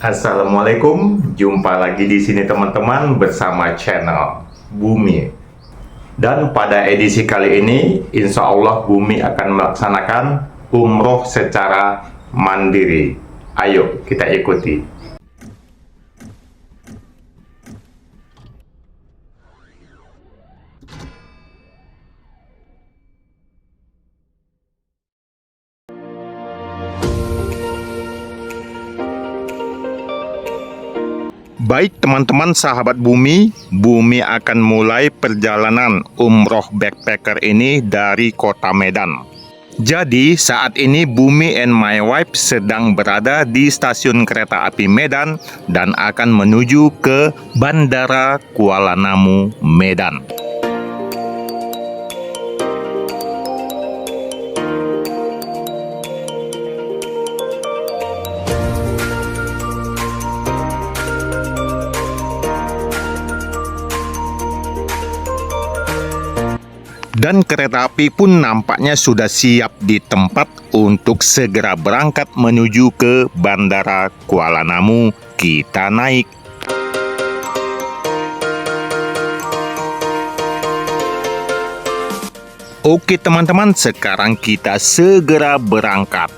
Assalamualaikum, jumpa lagi di sini teman-teman bersama channel Bumi. Dan pada edisi kali ini, insya Allah Bumi akan melaksanakan umroh secara mandiri. Ayo kita ikuti. Baik teman-teman sahabat Bumi, Bumi akan mulai perjalanan umroh backpacker ini dari kota Medan. Jadi saat ini Bumi and my wife sedang berada di stasiun kereta api Medan dan akan menuju ke Bandara Kuala Namu, Medan. Dan kereta api pun nampaknya sudah siap di tempat untuk segera berangkat menuju ke Bandara Kuala Namu. Kita naik. Oke teman-teman, sekarang kita segera berangkat.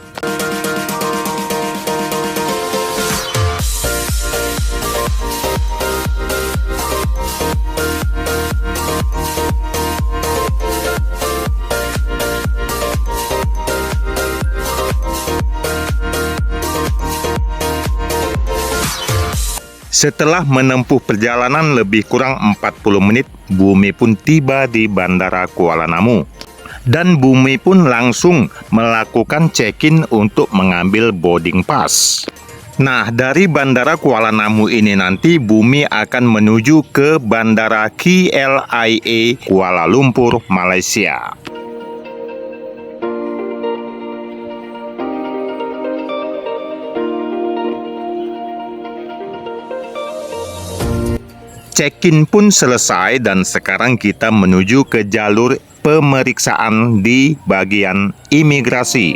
Setelah menempuh perjalanan lebih kurang 40 menit, Bumi pun tiba di Bandara Kuala Namu. Dan Bumi pun langsung melakukan check-in untuk mengambil boarding pass. Nah, dari Bandara Kuala Namu ini nanti Bumi akan menuju ke Bandara KLIA Kuala Lumpur, Malaysia. Check-in pun selesai dan sekarang kita menuju ke jalur pemeriksaan di bagian imigrasi.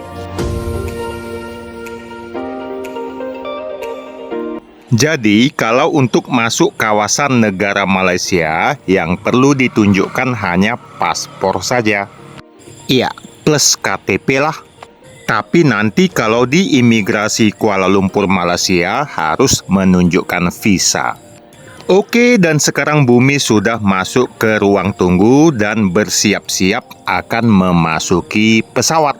Jadi, kalau untuk masuk kawasan negara Malaysia, yang perlu ditunjukkan hanya paspor saja. Iya, plus KTP lah. Tapi nanti kalau di imigrasi Kuala Lumpur, Malaysia, harus menunjukkan visa. Oke, dan sekarang Bumi sudah masuk ke ruang tunggu dan bersiap-siap akan memasuki pesawat.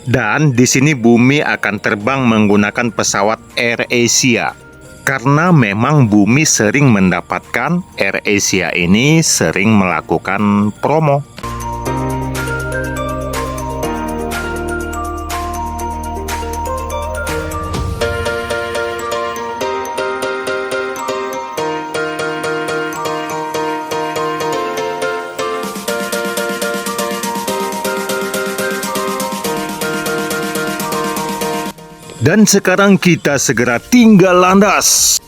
Dan di sini Bumi akan terbang menggunakan pesawat AirAsia. Karena memang Bumi sering mendapatkan AirAsia ini sering melakukan promo. Dan sekarang kita segera tinggal landas.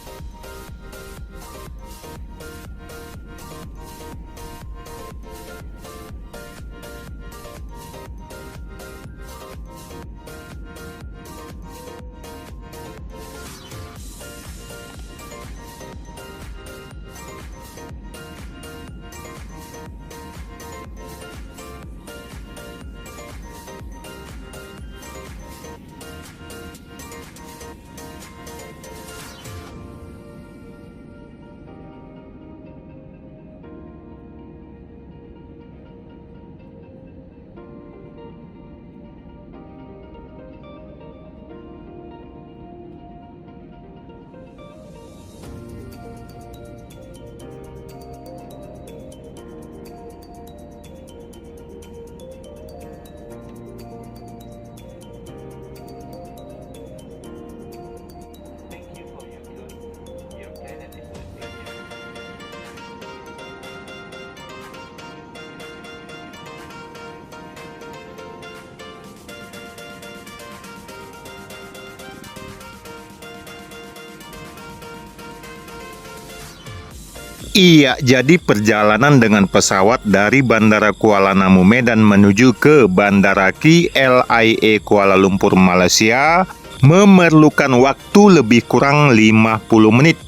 Iya, jadi perjalanan dengan pesawat dari Bandara Kuala Namu Medan menuju ke Bandara KLIA Kuala Lumpur Malaysia memerlukan waktu lebih kurang 50 menit.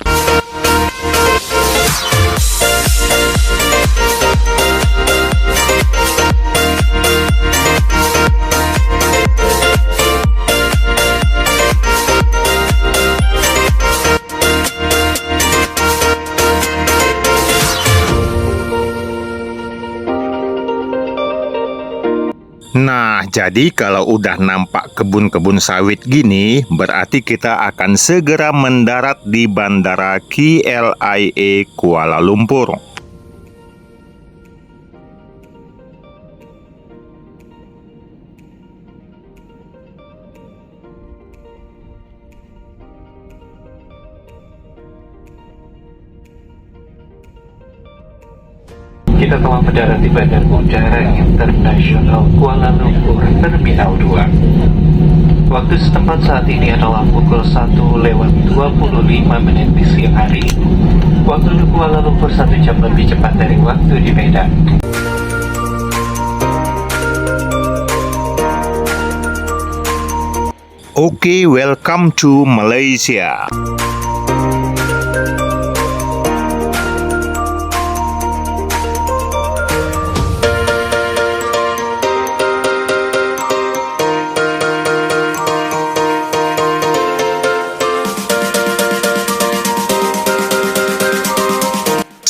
Nah, jadi kalau udah nampak kebun-kebun sawit gini, berarti kita akan segera mendarat di Bandara KLIA Kuala Lumpur. Kita telah mendarat di Bandara Udara Internasional Kuala Lumpur Terminal 2. Waktu setempat saat ini adalah pukul 1:25 di siang hari. Waktu di Kuala Lumpur 1 jam lebih cepat dari waktu di Medan. Oke, welcome to Malaysia.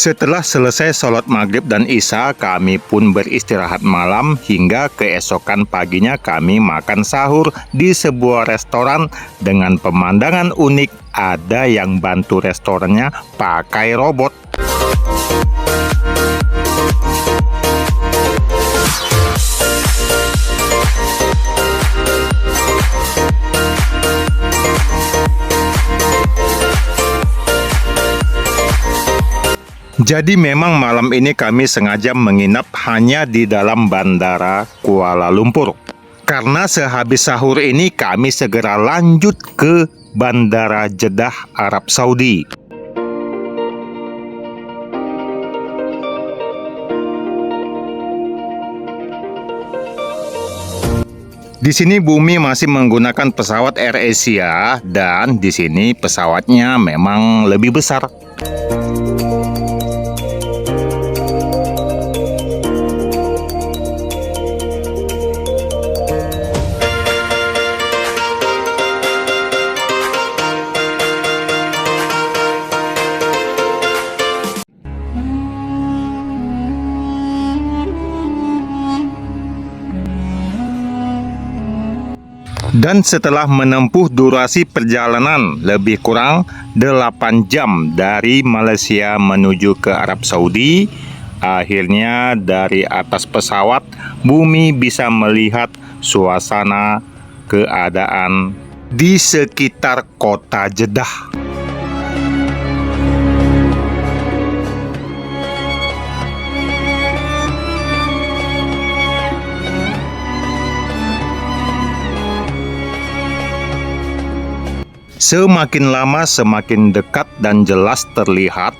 Setelah selesai sholat maghrib dan isya, kami pun beristirahat malam hingga keesokan paginya kami makan sahur di sebuah restoran dengan pemandangan unik. Ada yang bantu restorannya pakai robot. Jadi memang malam ini kami sengaja menginap hanya di dalam Bandara Kuala Lumpur. Karena sehabis sahur ini kami segera lanjut ke Bandara Jeddah, Arab Saudi. Di sini Bumi masih menggunakan pesawat AirAsia dan di sini pesawatnya memang lebih besar. Dan setelah menempuh durasi perjalanan lebih kurang 8 jam dari Malaysia menuju ke Arab Saudi, akhirnya dari atas pesawat Bumi bisa melihat suasana keadaan di sekitar kota Jeddah. Semakin lama semakin dekat dan jelas terlihat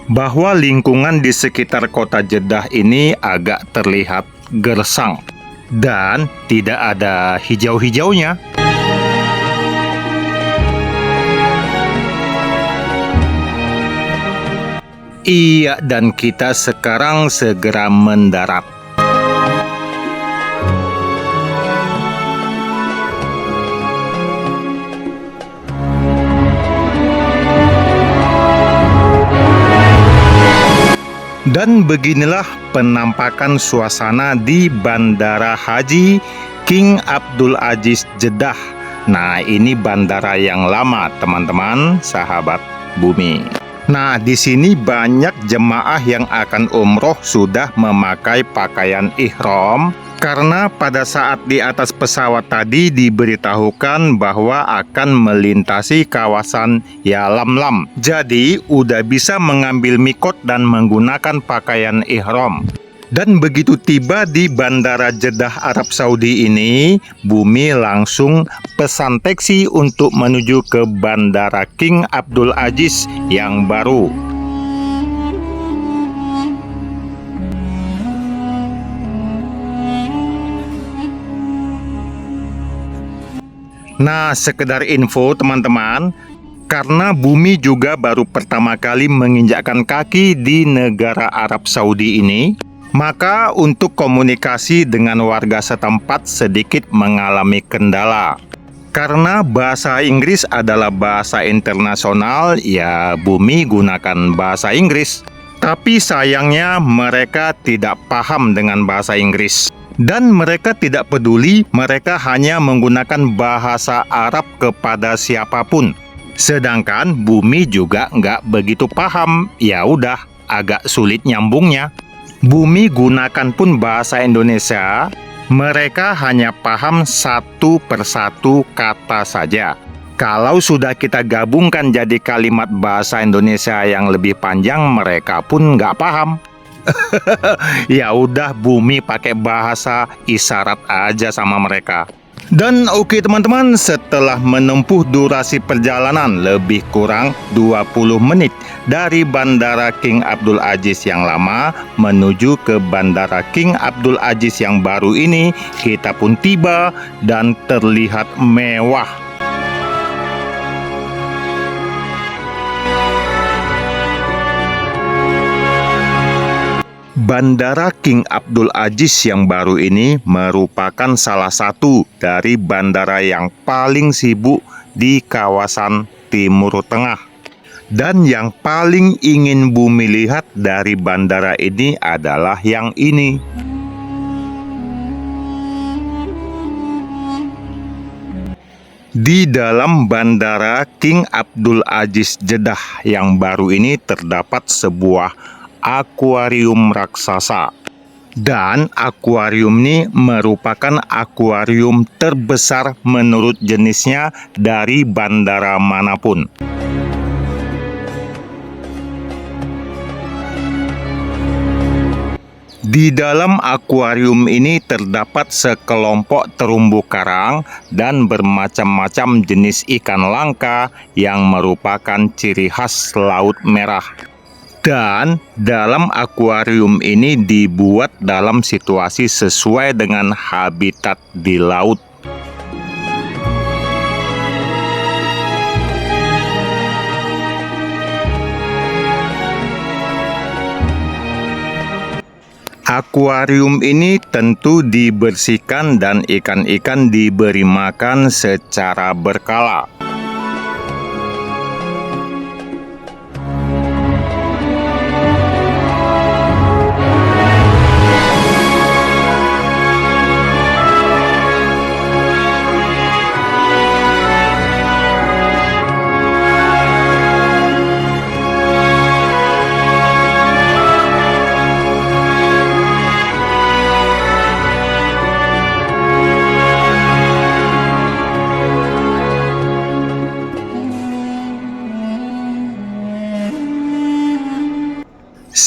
bahwa lingkungan di sekitar kota Jeddah ini agak terlihat gersang dan tidak ada hijau-hijaunya. Iya, dan kita sekarang segera mendarat. Dan beginilah penampakan suasana di Bandara Haji King Abdul Aziz Jeddah. Nah, ini bandara yang lama, teman-teman, sahabat Bumi. Nah, di sini banyak jemaah yang akan umroh sudah memakai pakaian ihram. Karena pada saat di atas pesawat tadi diberitahukan bahwa akan melintasi kawasan Yalamlam. Jadi udah bisa mengambil mikot dan menggunakan pakaian ihram. Dan begitu tiba di Bandara Jeddah Arab Saudi ini, Bumi langsung pesan taksi untuk menuju ke Bandara King Abdul Aziz yang baru. Nah, sekedar info teman-teman, karena Bumi juga baru pertama kali menginjakkan kaki di negara Arab Saudi ini, maka untuk komunikasi dengan warga setempat sedikit mengalami kendala. Karena bahasa Inggris adalah bahasa internasional, ya Bumi gunakan bahasa Inggris. Tapi sayangnya mereka tidak paham dengan bahasa Inggris. Dan mereka tidak peduli, mereka hanya menggunakan bahasa Arab kepada siapapun. Sedangkan Bumi juga nggak begitu paham, ya udah agak sulit nyambungnya. Bumi gunakan pun bahasa Indonesia, mereka hanya paham satu persatu kata saja. Kalau sudah kita gabungkan jadi kalimat bahasa Indonesia yang lebih panjang, mereka pun nggak paham. Ya udah Bumi pakai bahasa isyarat aja sama mereka. Dan oke teman-teman, setelah menempuh durasi perjalanan lebih kurang 20 menit dari Bandara King Abdul Aziz yang lama menuju ke Bandara King Abdul Aziz yang baru ini, kita pun tiba dan terlihat mewah. Bandara King Abdul Aziz yang baru ini merupakan salah satu dari bandara yang paling sibuk di kawasan Timur Tengah. Dan yang paling ingin Bumi lihat dari bandara ini adalah yang ini. Di dalam Bandara King Abdul Aziz Jeddah yang baru ini terdapat sebuah akuarium raksasa. Dan akuarium ini merupakan akuarium terbesar menurut jenisnya dari bandara manapun. Di dalam akuarium ini terdapat sekelompok terumbu karang dan bermacam-macam jenis ikan langka yang merupakan ciri khas Laut Merah. Dan dalam akuarium ini dibuat dalam situasi sesuai dengan habitat di laut. Akuarium ini tentu dibersihkan dan ikan-ikan diberi makan secara berkala.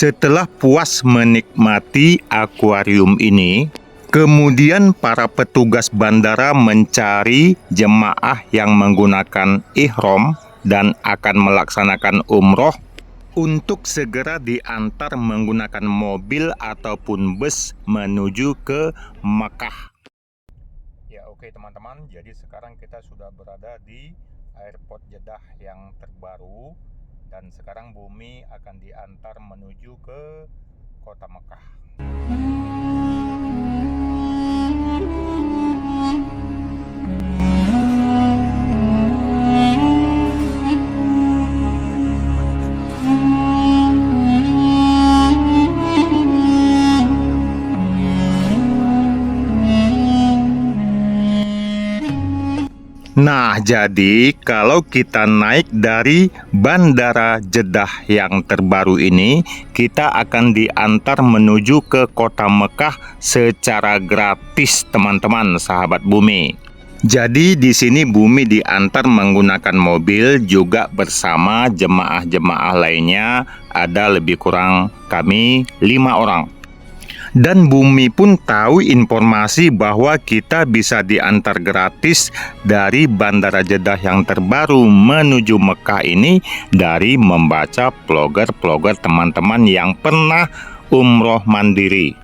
Setelah puas menikmati akuarium ini, kemudian para petugas bandara mencari jemaah yang menggunakan ihram dan akan melaksanakan umroh untuk segera diantar menggunakan mobil ataupun bus menuju ke Makkah. Ya oke teman-teman, jadi sekarang kita sudah berada di airport Jeddah yang terbaru. Dan sekarang Bumi akan diantar menuju ke kota Mekah. Nah, jadi kalau kita naik dari Bandara Jeddah yang terbaru ini, kita akan diantar menuju ke kota Mekah secara gratis, teman-teman, sahabat Bumi. Jadi di sini Bumi diantar menggunakan mobil juga bersama jemaah-jemaah lainnya, ada lebih kurang kami 5 orang. Dan Bumi pun tahu informasi bahwa kita bisa diantar gratis dari Bandara Jeddah yang terbaru menuju Mekah ini dari membaca vlogger-vlogger teman-teman yang pernah umroh mandiri.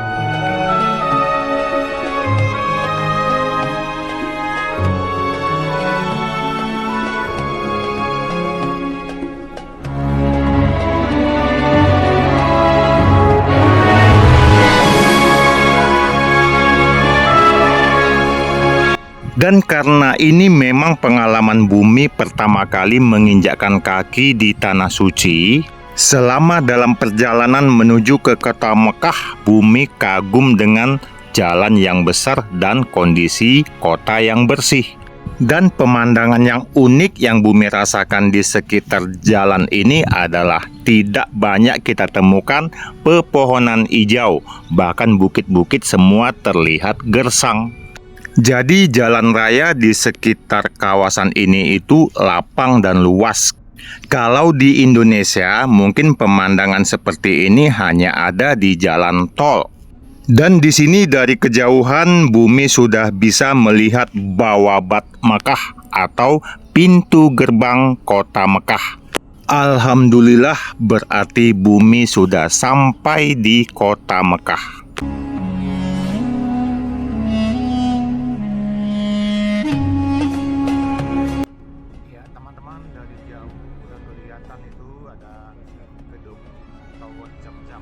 Dan karena ini memang pengalaman Bumi pertama kali menginjakkan kaki di Tanah Suci, selama dalam perjalanan menuju ke kota Mekah, Bumi kagum dengan jalan yang besar dan kondisi kota yang bersih. Dan pemandangan yang unik yang Bumi rasakan di sekitar jalan ini adalah tidak banyak kita temukan pepohonan hijau, bahkan bukit-bukit semua terlihat gersang. Jadi jalan raya di sekitar kawasan ini itu lapang dan luas. Kalau di Indonesia, mungkin pemandangan seperti ini hanya ada di jalan tol. Dan di sini dari kejauhan Bumi sudah bisa melihat Bawabat Makkah atau pintu gerbang kota Mekah. Alhamdulillah, berarti Bumi sudah sampai di kota Mekah. Ya teman-teman, dari jauh udah kelihatan itu ada gedung Tower Jam-Jam.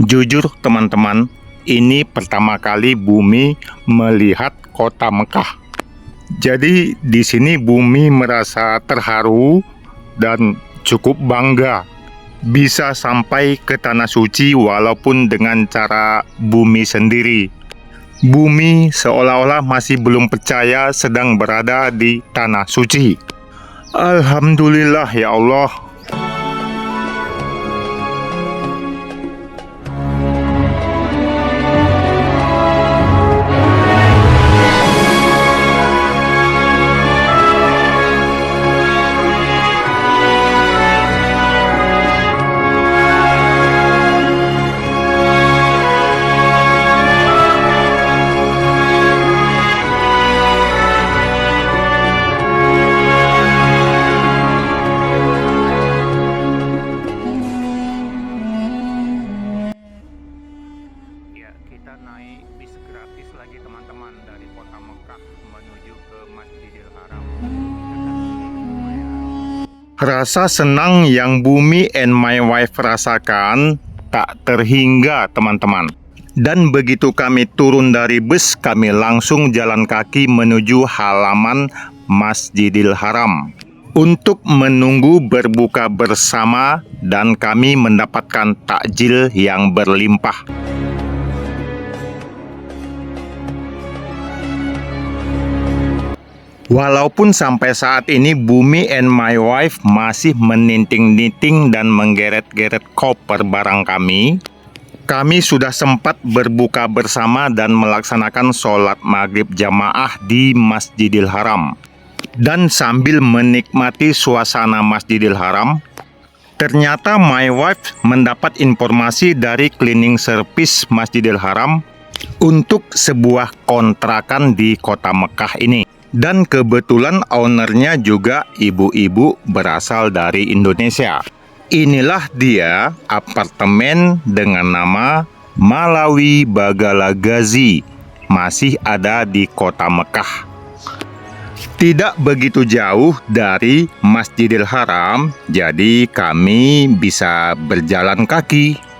Jujur teman-teman, ini pertama kali Bumi melihat kota Mekah. Jadi di sini Bumi merasa terharu dan cukup bangga bisa sampai ke Tanah Suci walaupun dengan cara Bumi sendiri. Bumi seolah-olah masih belum percaya sedang berada di Tanah Suci. Alhamdulillah ya Allah. Kita naik bis gratis lagi teman-teman dari kota Mekah menuju ke Masjidil Haram. Rasa senang yang Bumi and my wife rasakan tak terhingga teman-teman. Dan begitu kami turun dari bus, kami langsung jalan kaki menuju halaman Masjidil Haram untuk menunggu berbuka bersama, dan kami mendapatkan takjil yang berlimpah. Walaupun sampai saat ini Bumi and my wife masih meninting-ninting dan menggeret-geret koper barang kami sudah sempat berbuka bersama dan melaksanakan sholat maghrib jamaah di Masjidil Haram. Dan sambil menikmati suasana Masjidil Haram, ternyata my wife mendapat informasi dari cleaning service Masjidil Haram untuk sebuah kontrakan di kota Mekah ini. Dan kebetulan ownernya juga ibu-ibu berasal dari Indonesia. Inilah dia apartemen dengan nama Malawi Bagala Ghazi, masih ada di kota Mekah. Tidak begitu jauh dari Masjidil Haram, jadi kami bisa berjalan kaki.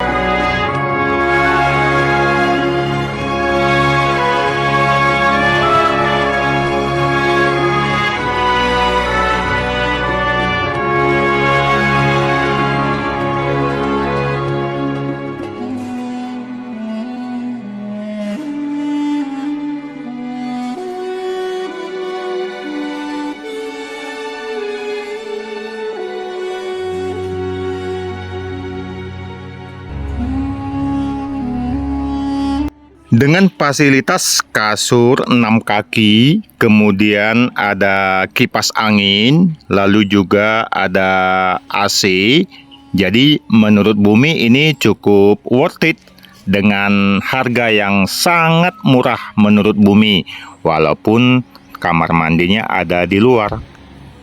Dengan fasilitas kasur 6 kaki, kemudian ada kipas angin, lalu juga ada AC. Jadi menurut Bumi ini cukup worth it dengan harga yang sangat murah menurut Bumi, walaupun kamar mandinya ada di luar.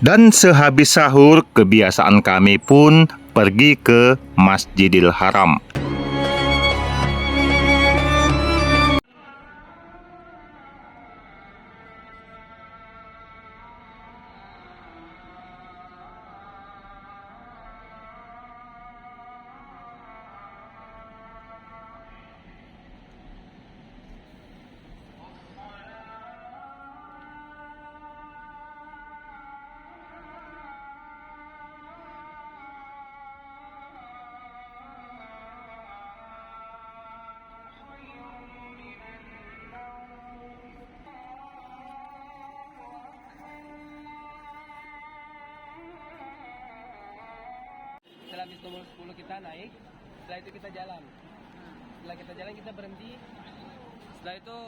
Dan sehabis sahur, kebiasaan kami pun pergi ke Masjidil Haram. bis nomor 10 kita naik, setelah itu kita jalan. Setelah kita jalan kita berhenti. Setelah itu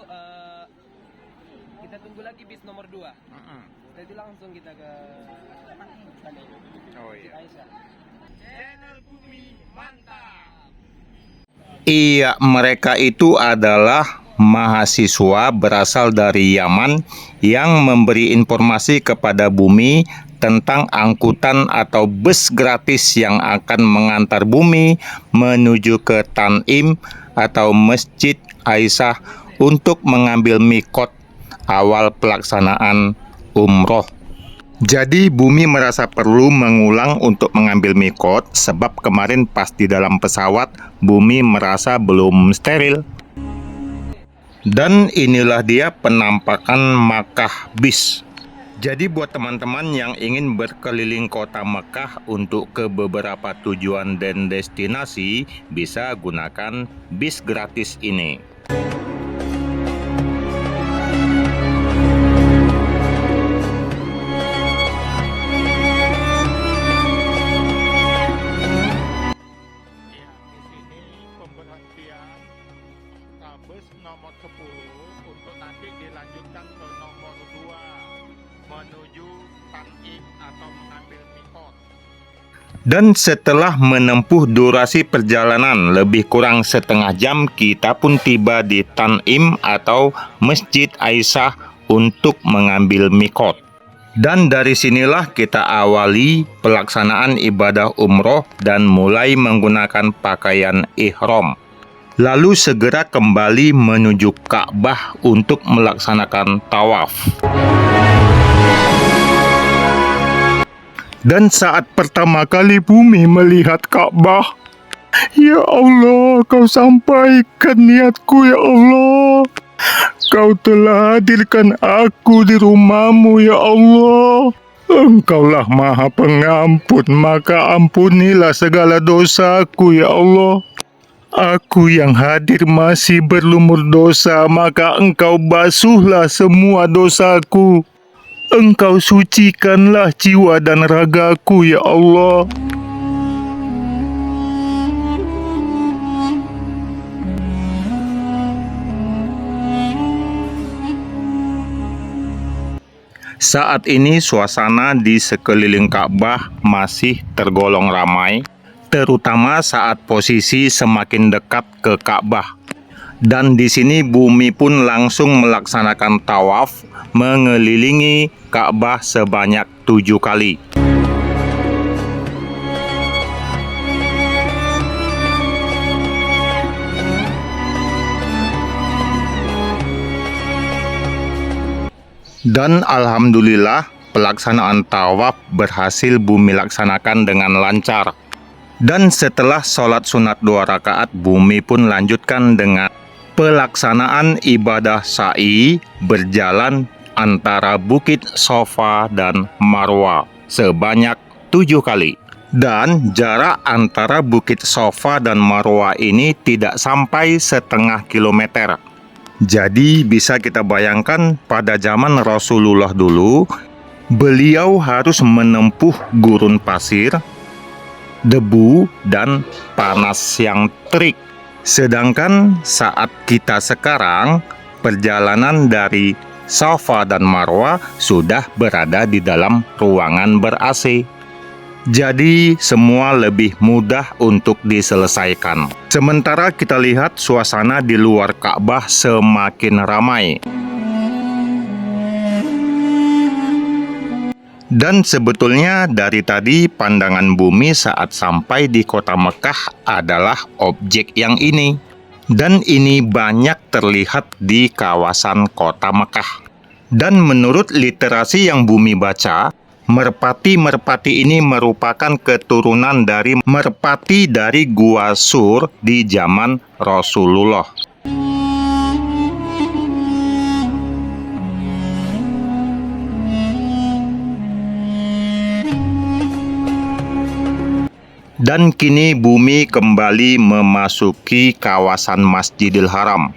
kita tunggu lagi bis nomor 2. Setelah itu langsung kita ke Tanjung. Oh iya. Aisyah. Channel Bumi Mantap. Iya, mereka itu adalah mahasiswa berasal dari Yaman yang memberi informasi kepada Bumi tentang angkutan atau bus gratis yang akan mengantar Bumi menuju ke Tan'im atau Masjid Aisyah untuk mengambil mikot awal pelaksanaan umroh. Jadi Bumi merasa perlu mengulang untuk mengambil mikot sebab kemarin pas di dalam pesawat Bumi merasa belum steril. Dan inilah dia penampakan Makkah bis. Jadi buat teman-teman yang ingin berkeliling kota Mekah untuk ke beberapa tujuan dan destinasi, bisa gunakan bis gratis ini. Bus nomor 10 untuk nanti dilanjutkan ke nomor 2 menuju Tan'im atau mengambil mikot. Dan setelah menempuh durasi perjalanan lebih kurang setengah jam, kita pun tiba di Tan'im atau Masjid Aisyah untuk mengambil mikot. Dan dari sinilah kita awali pelaksanaan ibadah umroh dan mulai menggunakan pakaian ihram. Lalu segera kembali menuju Ka'bah untuk melaksanakan tawaf. Dan saat pertama kali Bumi melihat Ka'bah, ya Allah, Kau sampaikan niatku ya Allah. Kau telah hadirkan aku di rumah-Mu ya Allah. Engkaulah Maha Pengampun, maka ampunilah segala dosaku ya Allah. Aku yang hadir masih berlumur dosa, maka Engkau basuhlah semua dosaku. Engkau sucikanlah jiwa dan ragaku ya Allah. Saat ini suasana di sekeliling Ka'bah masih tergolong ramai, terutama saat posisi semakin dekat ke Ka'bah. Dan di sini Bumi pun langsung melaksanakan tawaf mengelilingi Ka'bah sebanyak 7 kali. Dan alhamdulillah pelaksanaan tawaf berhasil Bumi laksanakan dengan lancar. Dan setelah sholat sunat 2 rakaat, Bumi pun lanjutkan dengan pelaksanaan ibadah sa'i berjalan antara Bukit Safa dan Marwa sebanyak 7 kali. Dan jarak antara Bukit Safa dan Marwa ini tidak sampai setengah kilometer. Jadi bisa kita bayangkan pada zaman Rasulullah dulu, beliau harus menempuh gurun pasir, debu, dan panas yang terik. Sedangkan saat kita sekarang, perjalanan dari Safa dan Marwa sudah berada di dalam ruangan ber-AC. Jadi semua lebih mudah untuk diselesaikan. Sementara kita lihat suasana di luar Ka'bah semakin ramai. Dan sebetulnya dari tadi pandangan Bumi saat sampai di kota Mekah adalah objek yang ini. Dan ini banyak terlihat di kawasan kota Mekah. Dan menurut literasi yang Bumi baca, merpati-merpati ini merupakan keturunan dari merpati dari Gua Sur di zaman Rasulullah. Dan kini Bumi kembali memasuki kawasan Masjidil Haram.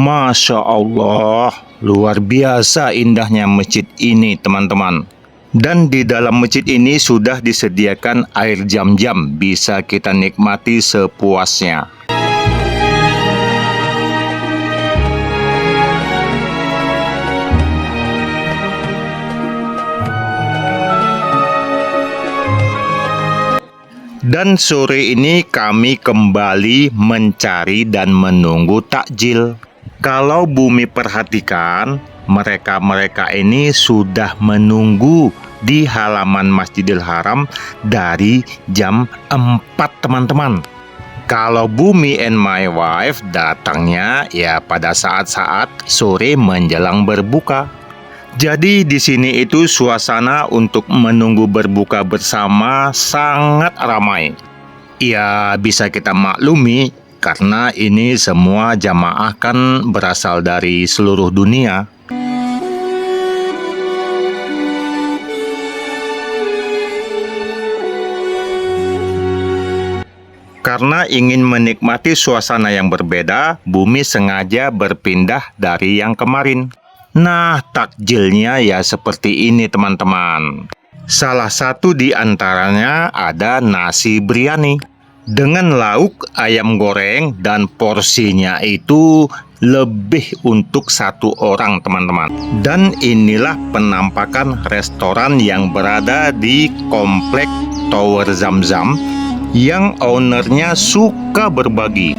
Masya Allah, luar biasa indahnya masjid ini teman-teman. Dan di dalam masjid ini sudah disediakan air jam-jam, bisa kita nikmati sepuasnya. Dan sore ini kami kembali mencari dan menunggu takjil. Kalau Bumi perhatikan, mereka-mereka ini sudah menunggu di halaman Masjidil Haram dari jam 4 teman-teman. Kalau Bumi and my wife datangnya ya pada saat-saat sore menjelang berbuka. Jadi di sini itu suasana untuk menunggu berbuka bersama sangat ramai. Ya bisa kita maklumi karena ini semua jamaah kan berasal dari seluruh dunia. Karena ingin menikmati suasana yang berbeda, Bumi sengaja berpindah dari yang kemarin. Nah, takjilnya ya seperti ini teman-teman. Salah satu di antaranya ada nasi biryani dengan lauk ayam goreng dan porsinya itu lebih untuk 1 orang teman-teman. Dan inilah penampakan restoran yang berada di komplek Tower Zamzam yang ownernya suka berbagi.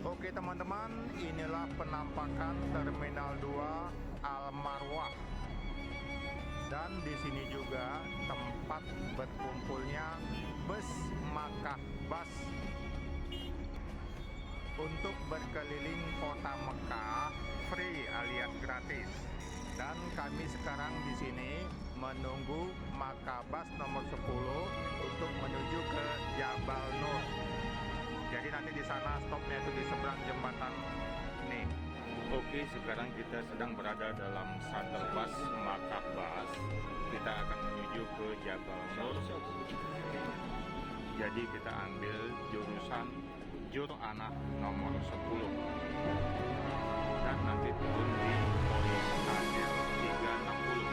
Oke teman-teman, inilah penampakan Terminal 2 Al Marwah. Dan di sini juga tempat berkumpulnya bus Makkah Bus untuk berkeliling kota Mekah free alias gratis. Dan kami sekarang di sini menunggu Makkah nomor 10 untuk menuju ke Jabal Nur. Jadi nanti di sana stopnya itu di seberang jembatan nih. Oke, sekarang kita sedang berada dalam shuttle bus Makkah. Kita akan menuju ke Jabal Nur. Jadi kita ambil jurusan Jur'anah nomor 10 dan nanti turun di polis KL 360.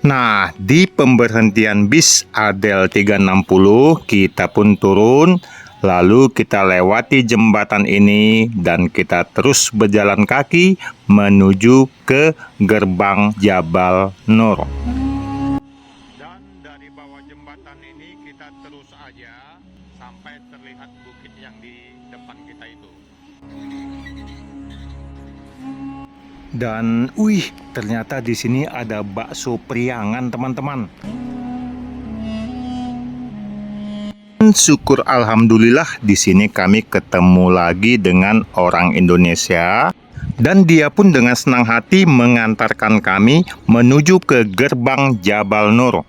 Nah, di pemberhentian bis Adel 360 kita pun turun, lalu kita lewati jembatan ini dan kita terus berjalan kaki menuju ke gerbang Jabal Nur. Dan dari bawah jembatan ini kita terus aja sampai terlihat bukit yang di depan kita itu. Dan wih, ternyata di sini ada bakso priangan, teman-teman. Syukur alhamdulillah di sini kami ketemu lagi dengan orang Indonesia dan dia pun dengan senang hati mengantarkan kami menuju ke gerbang Jabal Nur.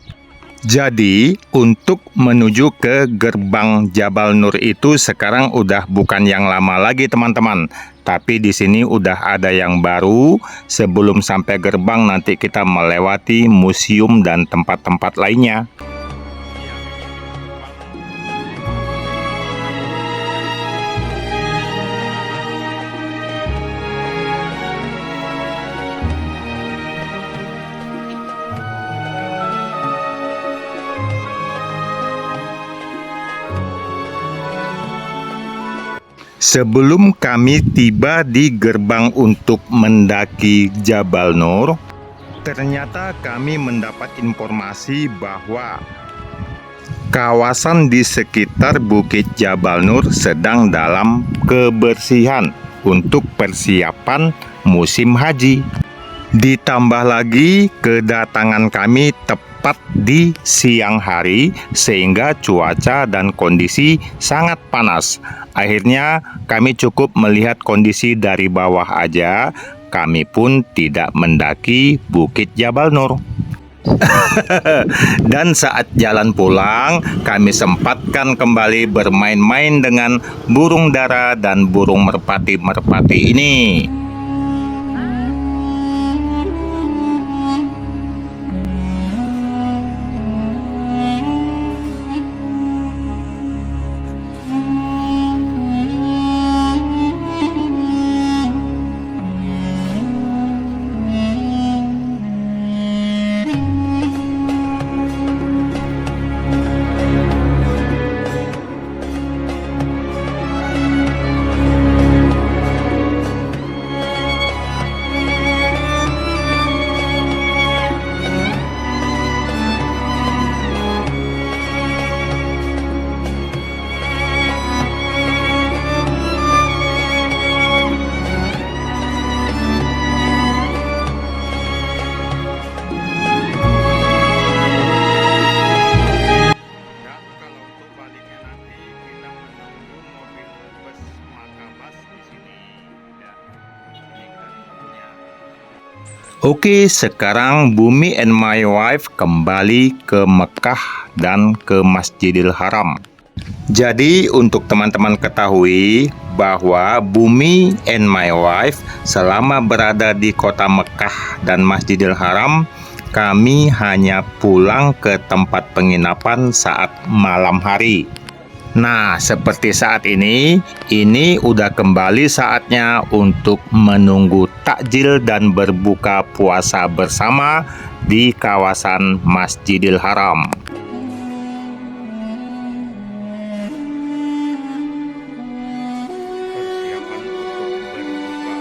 Jadi, untuk menuju ke gerbang Jabal Nur itu sekarang udah bukan yang lama lagi, teman-teman. Tapi di sini udah ada yang baru. Sebelum sampai gerbang nanti kita melewati museum dan tempat-tempat lainnya. Sebelum kami tiba di gerbang untuk mendaki Jabal Nur, ternyata kami mendapat informasi bahwa kawasan di sekitar Bukit Jabal Nur sedang dalam kebersihan untuk persiapan musim haji. Ditambah lagi kedatangan kami tepat tepat di siang hari sehingga cuaca dan kondisi sangat panas. Akhirnya kami cukup melihat kondisi dari bawah aja. Kami pun tidak mendaki Bukit Jabal Nur. Dan saat jalan pulang, kami sempatkan kembali bermain-main dengan burung dara dan burung merpati-merpati ini. Dan kalau untuk baliknya nanti kita menunggu mobil bus Makabas di sini. Ya, ini ketemunya. Oke, sekarang Bumi and my wife kembali ke Mekah dan ke Masjidil Haram. Jadi untuk teman-teman ketahui bahwa Bumi and my wife selama berada di kota Mekah dan Masjidil Haram, kami hanya pulang ke tempat penginapan saat malam hari. Nah, seperti saat ini udah kembali saatnya untuk menunggu takjil dan berbuka puasa bersama di kawasan Masjidil Haram. Persiapan untuk berbuka.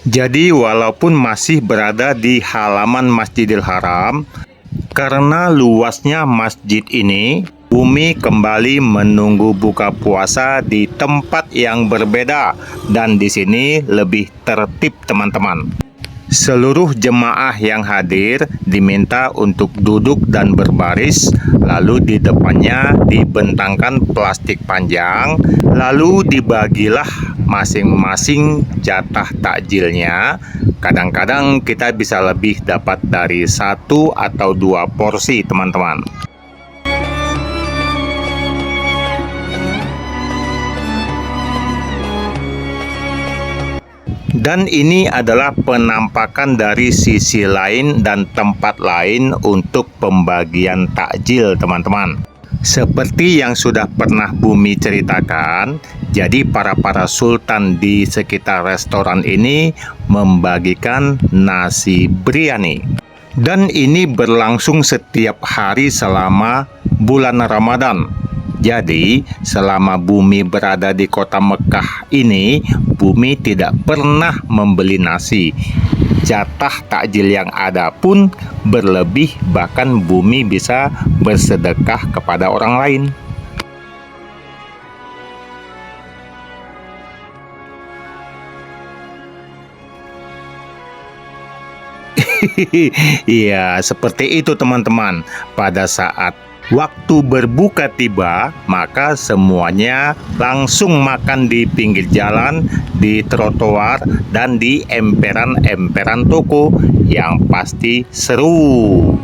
Jadi walaupun masih berada di halaman Masjidil Haram, karena luasnya masjid ini, Bumi kembali menunggu buka puasa di tempat yang berbeda dan di sini lebih tertib, teman-teman. Seluruh jemaah yang hadir diminta untuk duduk dan berbaris, lalu di depannya dibentangkan plastik panjang, lalu dibagilah masing-masing jatah takjilnya. Kadang-kadang kita bisa lebih dapat dari 1 atau 2 porsi, teman-teman. Dan ini adalah penampakan dari sisi lain dan tempat lain untuk pembagian takjil, teman-teman. Seperti yang sudah pernah Bumi ceritakan, jadi para sultan di sekitar restoran ini membagikan nasi biryani. Dan ini berlangsung setiap hari selama bulan Ramadan. Jadi, selama Bumi berada di kota Mekah ini, Bumi tidak pernah membeli nasi. Jatah takjil yang ada pun berlebih, bahkan Bumi bisa bersedekah kepada orang lain. Iya, seperti itu teman-teman. Pada saat waktu berbuka tiba, maka semuanya langsung makan di pinggir jalan, di trotoar, dan di emperan-emperan toko yang pasti seru.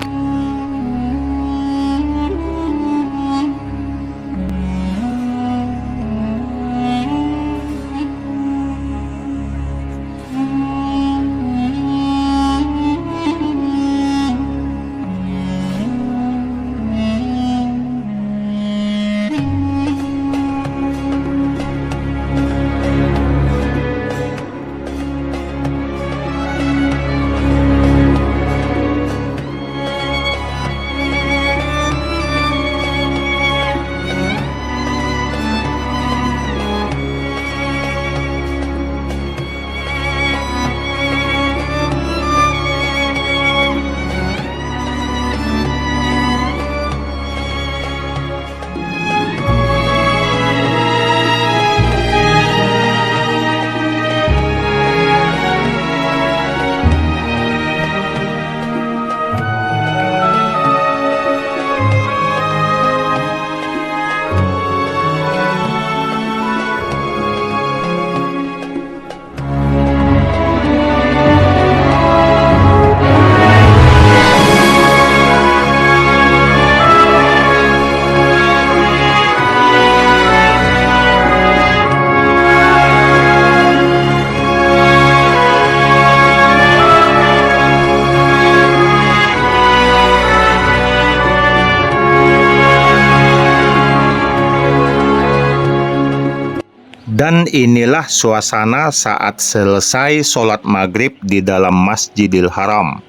Dan inilah suasana saat selesai sholat maghrib di dalam Masjidil Haram.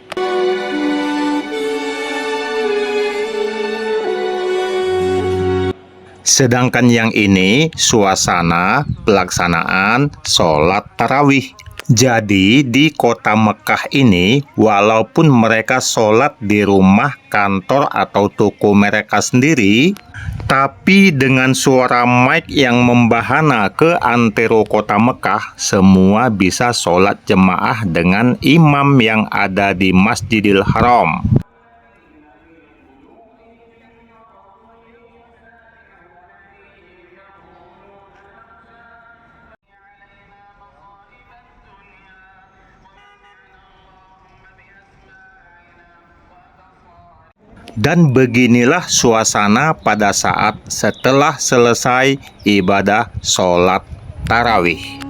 Sedangkan yang ini suasana pelaksanaan sholat tarawih. Jadi di kota Mekah ini, walaupun mereka sholat di rumah, kantor, atau toko mereka sendiri, tapi dengan suara mic yang membahana ke antero kota Mekah, semua bisa sholat jemaah dengan imam yang ada di Masjidil Haram. Dan beginilah suasana pada saat setelah selesai ibadah sholat tarawih.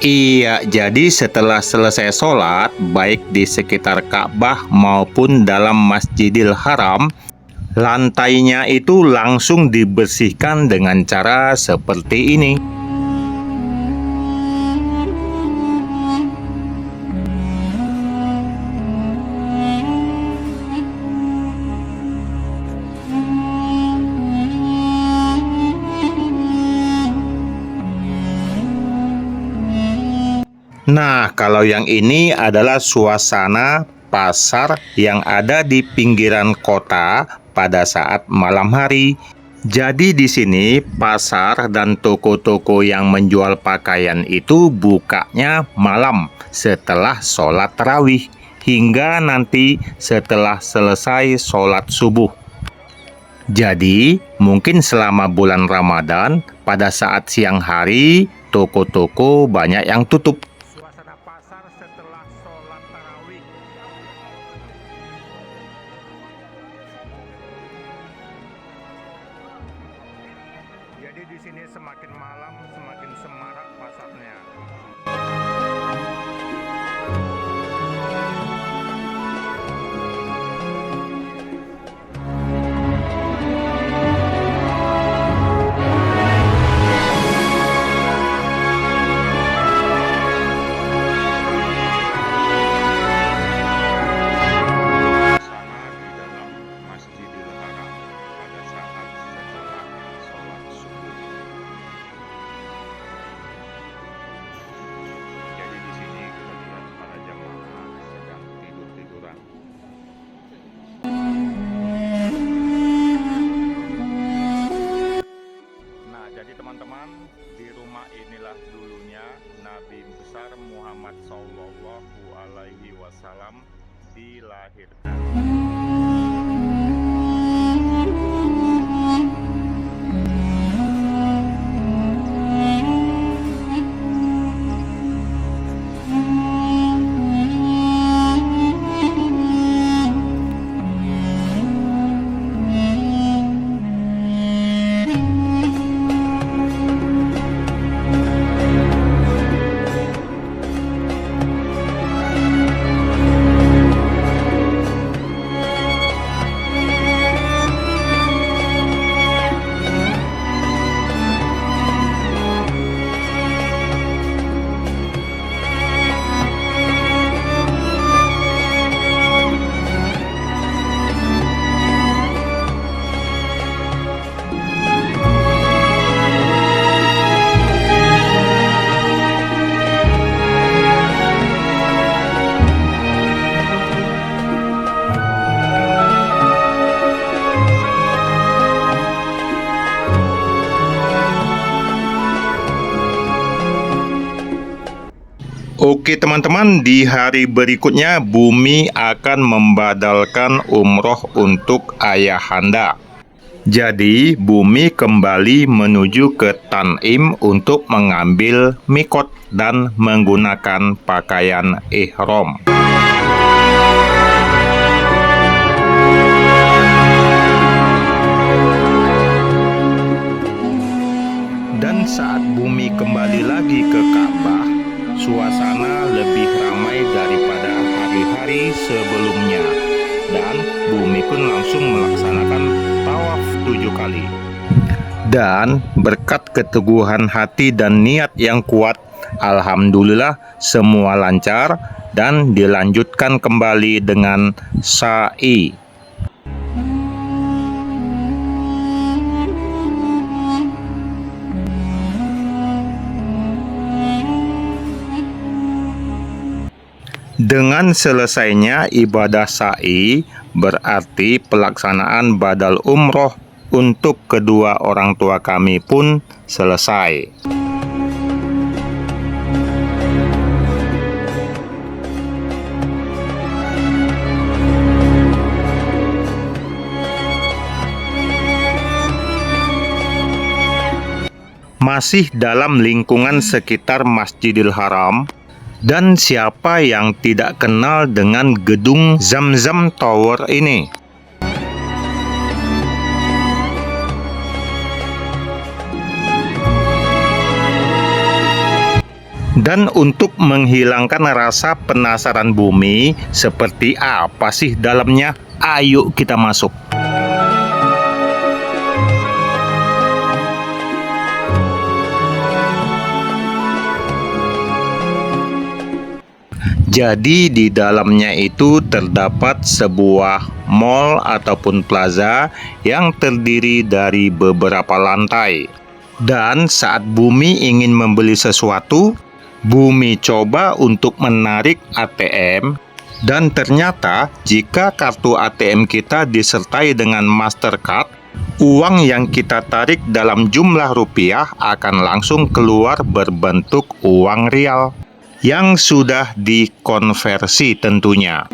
Iya, jadi setelah selesai sholat, baik di sekitar Ka'bah maupun dalam Masjidil Haram, lantainya itu langsung dibersihkan dengan cara seperti ini. Nah, kalau yang ini adalah suasana pasar yang ada di pinggiran kota pada saat malam hari. Jadi di sini pasar dan toko-toko yang menjual pakaian itu bukanya malam setelah sholat tarawih hingga nanti setelah selesai sholat subuh. Jadi mungkin selama bulan Ramadan pada saat siang hari toko-toko banyak yang tutup. Suasana pasar setelah sholat tarawih. Jadi di sini semakin malam semakin semarak pasarnya. Teman-teman, di rumah inilah dulunya Nabi besar Muhammad Shallallahu Alaihi Wasallam dilahirkan. Oke teman-teman, di hari berikutnya Bumi akan membadalkan umroh untuk ayahanda. Jadi Bumi kembali menuju ke Tanim untuk mengambil mikot dan menggunakan pakaian ihram. Dan saat Bumi kembali lagi ke Ka'bah, suasana lebih ramai daripada hari-hari sebelumnya. Dan Bumi pun langsung melaksanakan tawaf 7 kali. Dan berkat keteguhan hati dan niat yang kuat, alhamdulillah semua lancar dan dilanjutkan kembali dengan sa'i. Dengan selesainya ibadah sa'i, berarti pelaksanaan badal umroh untuk kedua orang tua kami pun selesai. Masih dalam lingkungan sekitar Masjidil Haram, dan siapa yang tidak kenal dengan gedung Zamzam Tower ini? Dan untuk menghilangkan rasa penasaran Bumi, seperti apa sih dalamnya? Ayo kita masuk. Jadi di dalamnya itu terdapat sebuah mall ataupun plaza yang terdiri dari beberapa lantai. Dan saat Bumi ingin membeli sesuatu, Bumi coba untuk menarik ATM, dan ternyata jika kartu ATM kita disertai dengan Mastercard, uang yang kita tarik dalam jumlah rupiah akan langsung keluar berbentuk uang rial yang sudah dikonversi tentunya.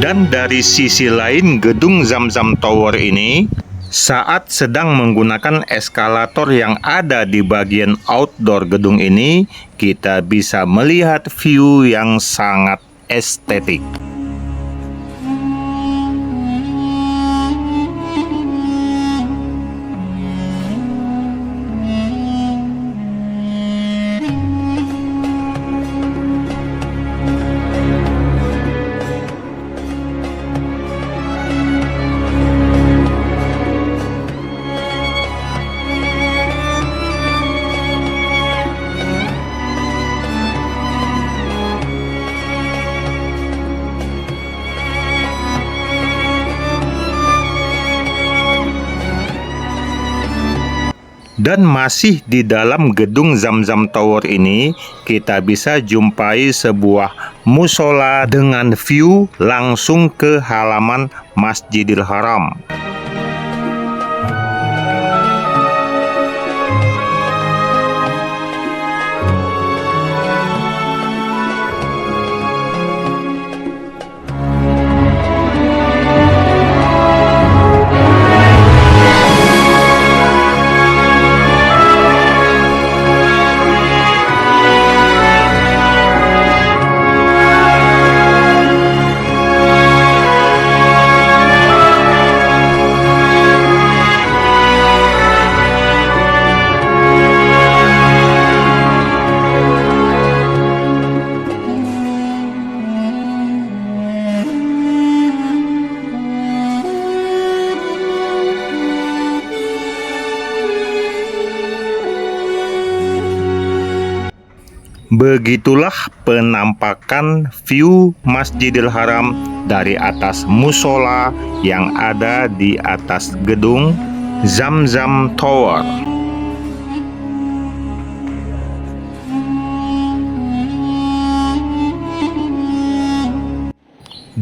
Dan dari sisi lain gedung Zamzam Tower ini, saat sedang menggunakan eskalator yang ada di bagian outdoor gedung ini, kita bisa melihat view yang sangat estetik. Dan masih di dalam gedung Zamzam Tower ini, kita bisa jumpai sebuah musola dengan view langsung ke halaman Masjidil Haram. Begitulah penampakan view Masjidil Haram dari atas musola yang ada di atas gedung Zamzam Tower.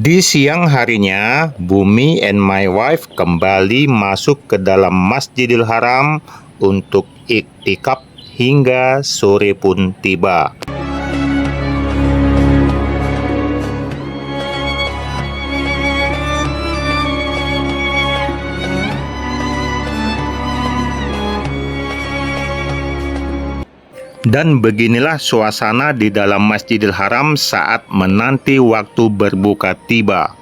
Di siang harinya, Bumi and my wife kembali masuk ke dalam Masjidil Haram untuk iktikaf hingga sore pun tiba. Dan beginilah suasana di dalam Masjidil Haram saat menanti waktu berbuka tiba.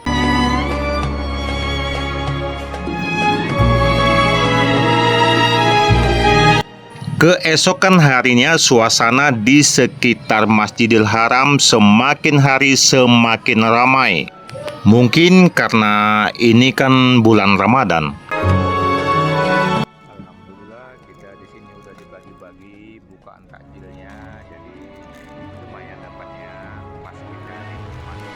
Keesokan harinya suasana di sekitar Masjidil Haram semakin hari semakin ramai. Mungkin karena ini kan bulan Ramadan. Alhamdulillah kita di sini udah dibagi-bagi bukaan takjilnya, jadi lumayan dapatnya pas kita nikmati.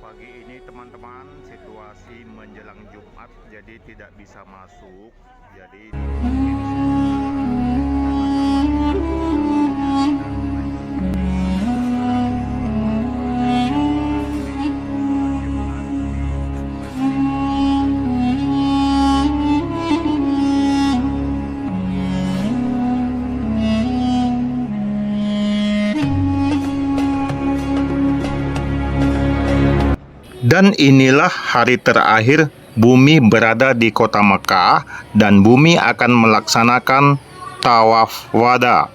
Pagi ini teman-teman, situasi menjelang Jumat jadi tidak bisa masuk. Jadi dan inilah hari terakhir Bumi berada di kota Mekah dan Bumi akan melaksanakan tawaf wada.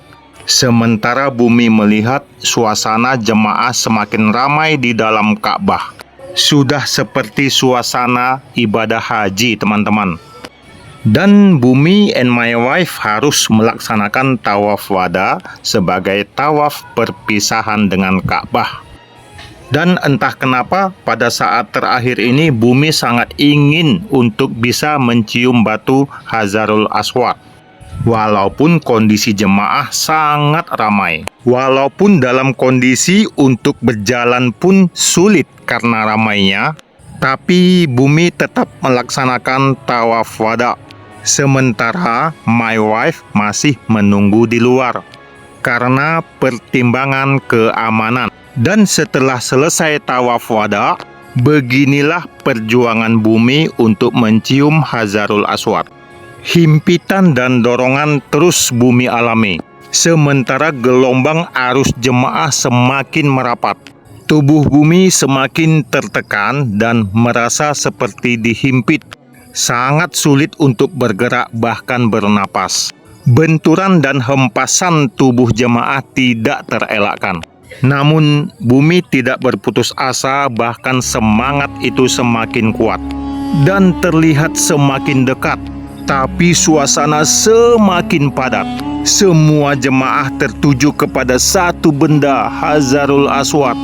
Sementara Bumi melihat suasana jemaah semakin ramai di dalam Ka'bah. Sudah seperti suasana ibadah haji, teman-teman. Dan Bumi and my wife harus melaksanakan tawaf wada sebagai tawaf perpisahan dengan Ka'bah. Dan entah kenapa pada saat terakhir ini Bumi sangat ingin untuk bisa mencium batu Hajarul Aswad. Walaupun kondisi jemaah sangat ramai. Walaupun dalam kondisi untuk berjalan pun sulit karena ramainya, tapi Bumi tetap melaksanakan tawaf wada. Sementara my wife masih menunggu di luar karena pertimbangan keamanan. Dan setelah selesai tawaf wada, beginilah perjuangan Bumi untuk mencium Hajarul Aswad. Himpitan dan dorongan terus Bumi alami. Sementara gelombang arus jemaah semakin merapat. Tubuh Bumi semakin tertekan dan merasa seperti dihimpit. Sangat sulit untuk bergerak bahkan bernapas. Benturan dan hempasan tubuh jemaah tidak terelakkan. Namun Bumi tidak berputus asa, bahkan semangat itu semakin kuat dan terlihat semakin dekat. Tapi suasana semakin padat. Semua jemaah tertuju kepada satu benda, Hajarul Aswad.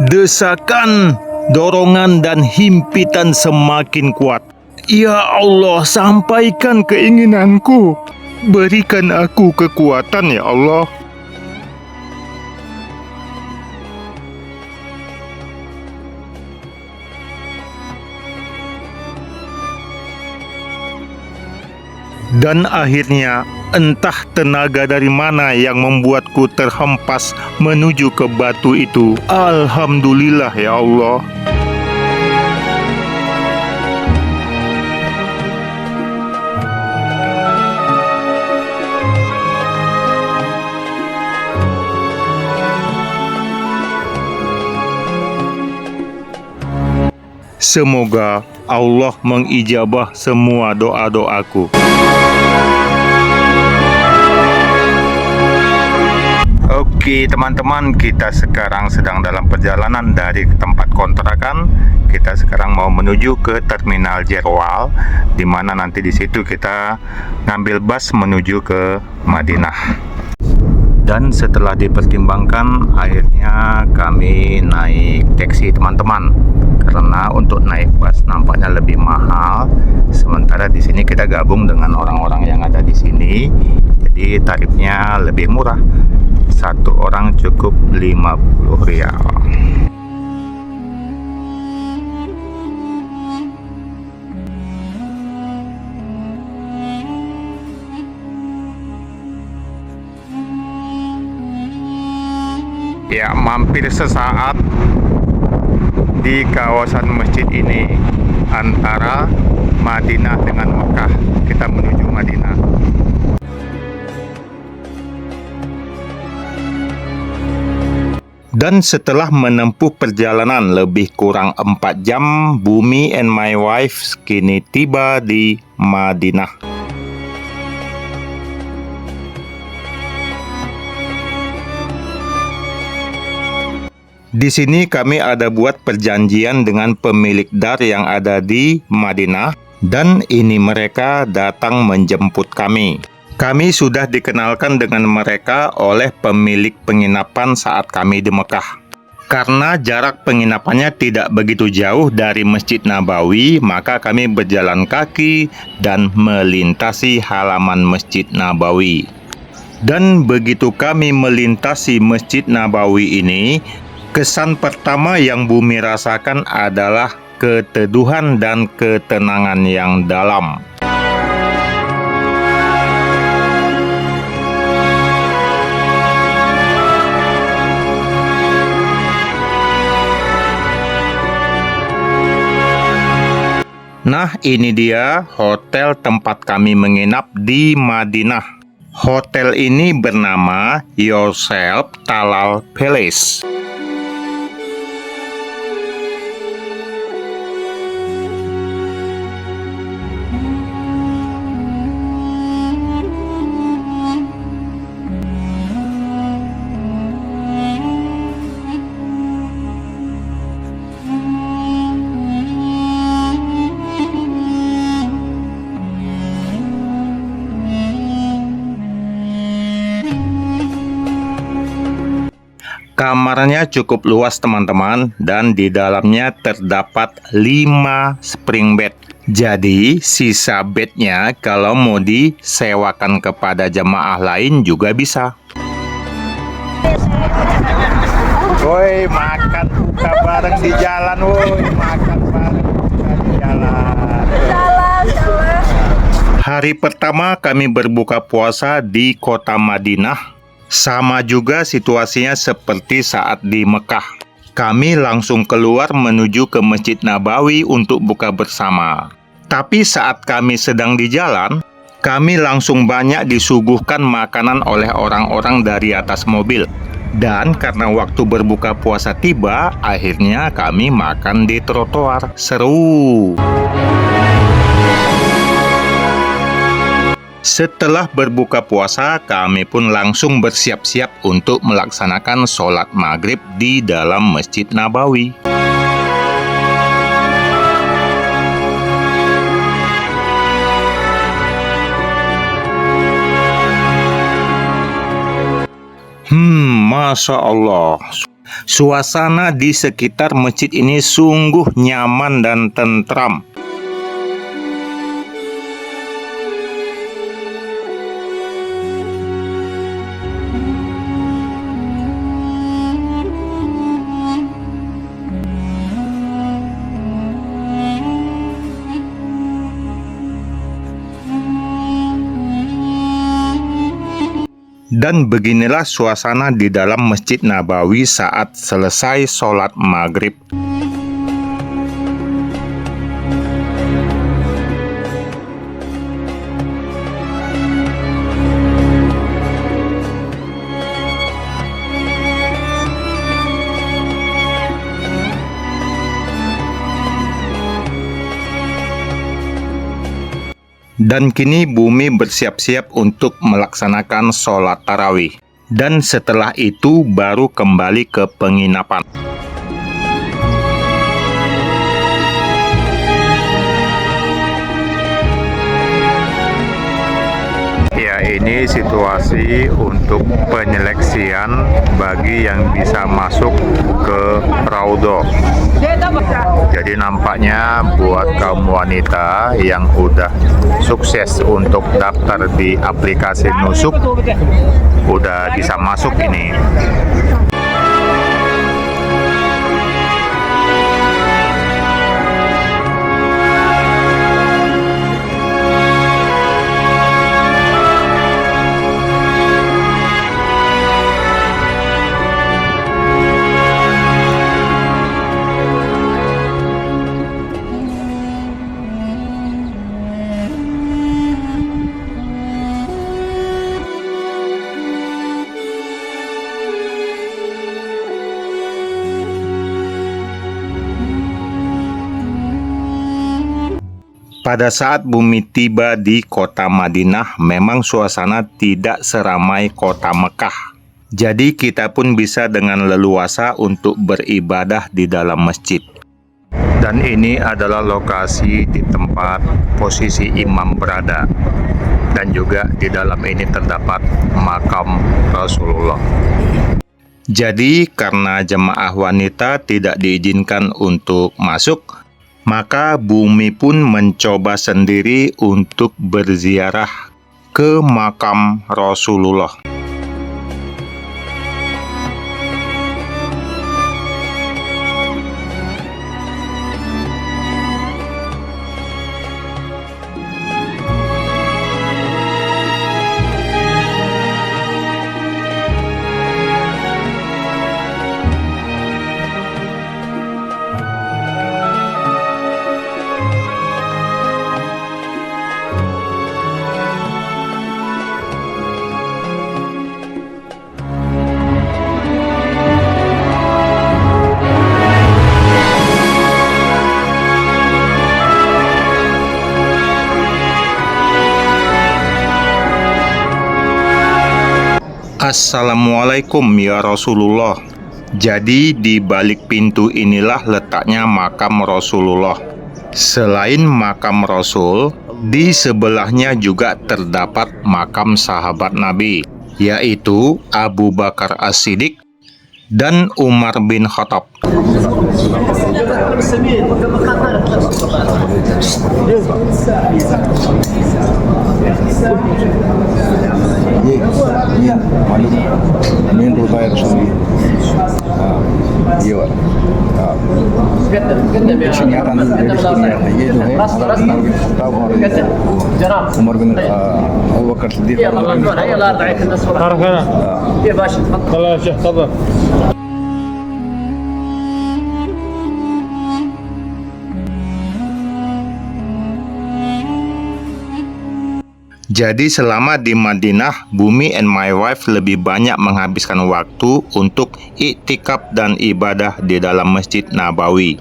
Desakan, dorongan dan himpitan semakin kuat. Ya Allah, sampaikan keinginanku. Berikan aku kekuatan ya Allah. Dan akhirnya, entah tenaga dari mana yang membuatku terhempas menuju ke batu itu. Alhamdulillah ya Allah. Semoga Allah mengijabah semua doa-doaku. Oke teman-teman, kita sekarang sedang dalam perjalanan dari tempat kontrakan. Kita sekarang mau menuju ke Terminal Jerwal, di mana nanti di situ kita ngambil bus menuju ke Madinah. Dan setelah dipertimbangkan, akhirnya kami naik taksi teman-teman. Karena untuk naik bus nampaknya lebih mahal. Sementara di sini kita gabung dengan orang-orang yang ada di sini, jadi tarifnya lebih murah. Satu orang cukup 50 rial. Ya, mampir sesaat di kawasan masjid ini antara Madinah dengan Mekah. Kita menuju Madinah. Dan setelah menempuh perjalanan lebih kurang 4 jam, Bumi and my wife kini tiba di Madinah. Di sini kami ada buat perjanjian dengan pemilik dar yang ada di Madinah, dan ini mereka datang menjemput kami. Kami sudah dikenalkan dengan mereka oleh pemilik penginapan saat kami di Mekah. Karena jarak penginapannya tidak begitu jauh dari Masjid Nabawi, maka kami berjalan kaki dan melintasi halaman Masjid Nabawi. Dan begitu kami melintasi Masjid Nabawi ini, kesan pertama yang Bumi rasakan adalah keteduhan dan ketenangan yang dalam. Nah, ini dia hotel tempat kami menginap di Madinah. Hotel ini bernama Yourself Talal Palace. Kamarnya cukup luas teman-teman, dan di dalamnya terdapat 5 spring bed. Jadi sisa bednya kalau mau disewakan kepada jemaah lain juga bisa. Woi, makan buka bareng di jalan, woi, makan bareng buka di jalan. Hari pertama kami berbuka puasa di kota Madinah. Sama juga situasinya seperti saat di Mekah. Kami langsung keluar menuju ke Masjid Nabawi untuk buka bersama. Tapi saat kami sedang di jalan, kami langsung banyak disuguhkan makanan oleh orang-orang dari atas mobil. Dan karena waktu berbuka puasa tiba, akhirnya kami makan di trotoar. Seru! Setelah berbuka puasa, kami pun langsung bersiap-siap untuk melaksanakan sholat maghrib di dalam Masjid Nabawi. Masya Allah, suasana di sekitar masjid ini sungguh nyaman dan tentram. Dan beginilah suasana di dalam Masjid Nabawi saat selesai sholat maghrib. Dan kini Bumi bersiap-siap untuk melaksanakan sholat tarawih. dan setelah itu baru kembali ke penginapan. Ya, ini situasi untuk penyeleksian bagi yang bisa masuk ke Raudhah. Jadi nampaknya buat kaum wanita yang udah sukses untuk daftar di aplikasi Nusuk, udah bisa masuk ini. Pada saat Bumi tiba di kota Madinah, memang suasana tidak seramai kota Mekah. Jadi kita pun bisa dengan leluasa untuk beribadah di dalam masjid. Dan ini adalah lokasi di tempat posisi imam berada. Dan juga di dalam ini terdapat makam Rasulullah. Jadi karena jemaah wanita tidak diizinkan untuk masuk, maka Bumi pun mencoba sendiri untuk berziarah ke makam Rasulullah. Assalamualaikum ya Rasulullah. Jadi di balik pintu inilah letaknya makam Rasulullah. Selain makam Rasul, di sebelahnya juga terdapat makam sahabat Nabi, yaitu Abu Bakar As-Siddiq dan Umar bin Khattab. ये मालूम main road है रसूल ये वाला नियात ये जो है उमर बिन अबू बकर Siddique Jadi selama di Madinah, Bumi and my wife lebih banyak menghabiskan waktu untuk iktikaf dan ibadah di dalam Masjid Nabawi.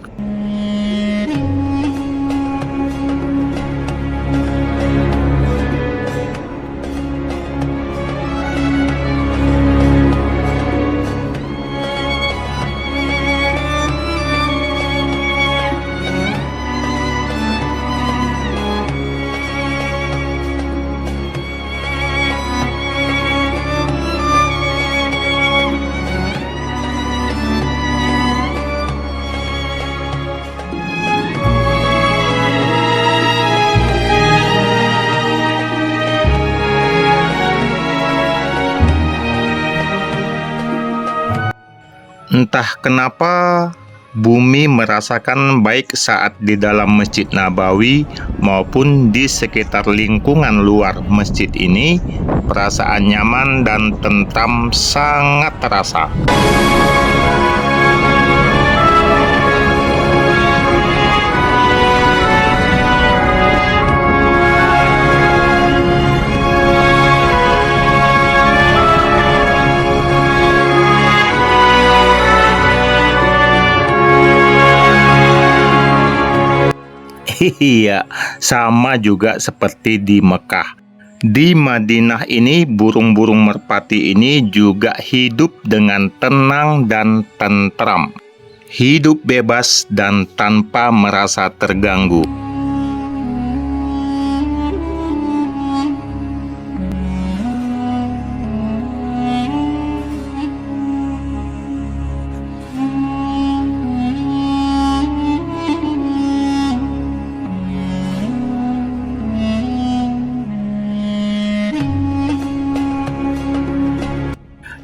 Entah kenapa Bumi merasakan baik saat di dalam Masjid Nabawi maupun di sekitar lingkungan luar masjid ini, perasaan nyaman dan tentram sangat terasa. Iya, sama juga seperti di Mekah. Di Madinah ini, burung-burung merpati ini juga hidup dengan tenang dan tentram. Hidup bebas dan tanpa merasa terganggu.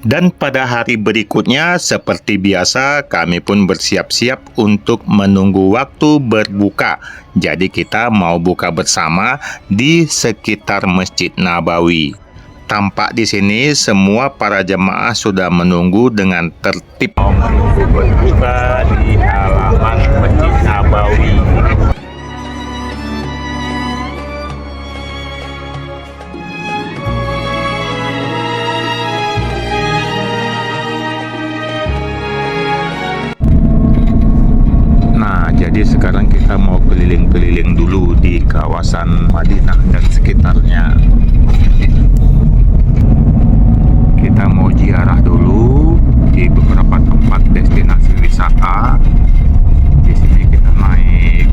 Dan pada hari berikutnya, seperti biasa, kami pun bersiap-siap untuk menunggu waktu berbuka. Jadi kita mau buka bersama di sekitar Masjid Nabawi. Tampak di sini semua para jemaah sudah menunggu dengan tertib. Mau menunggu berbuka di halaman Masjid Nabawi. Jadi sekarang kita mau keliling-keliling dulu di kawasan Madinah dan sekitarnya. Kita mau ziarah dulu di beberapa tempat destinasi wisata. Di sini kita naik,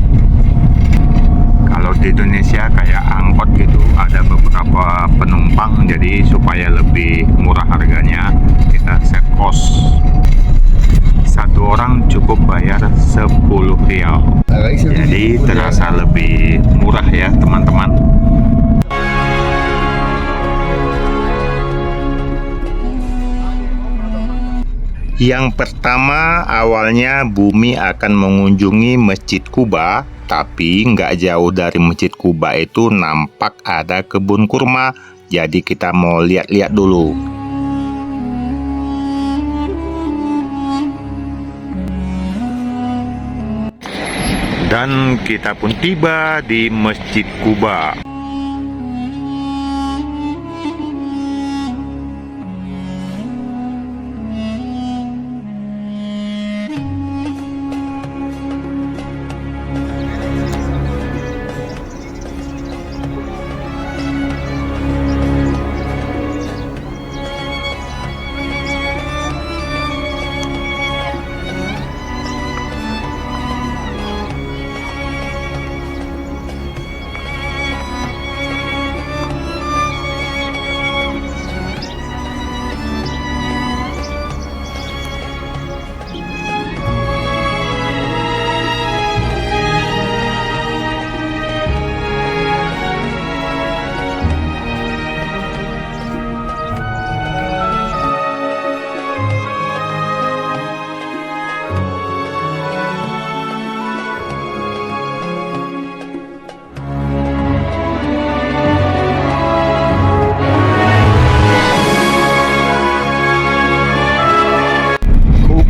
kalau di Indonesia kayak angkot gitu, ada beberapa penumpang, jadi supaya lebih murah harganya kita set cost. Satu orang cukup bayar 10 rial. Jadi terasa lebih murah ya teman-teman. Yang pertama, awalnya Bumi akan mengunjungi Masjid Kuba, tapi nggak jauh dari Masjid Kuba itu nampak ada kebun kurma. Jadi kita mau lihat-lihat dulu. Dan kita pun tiba di Masjid Kuba.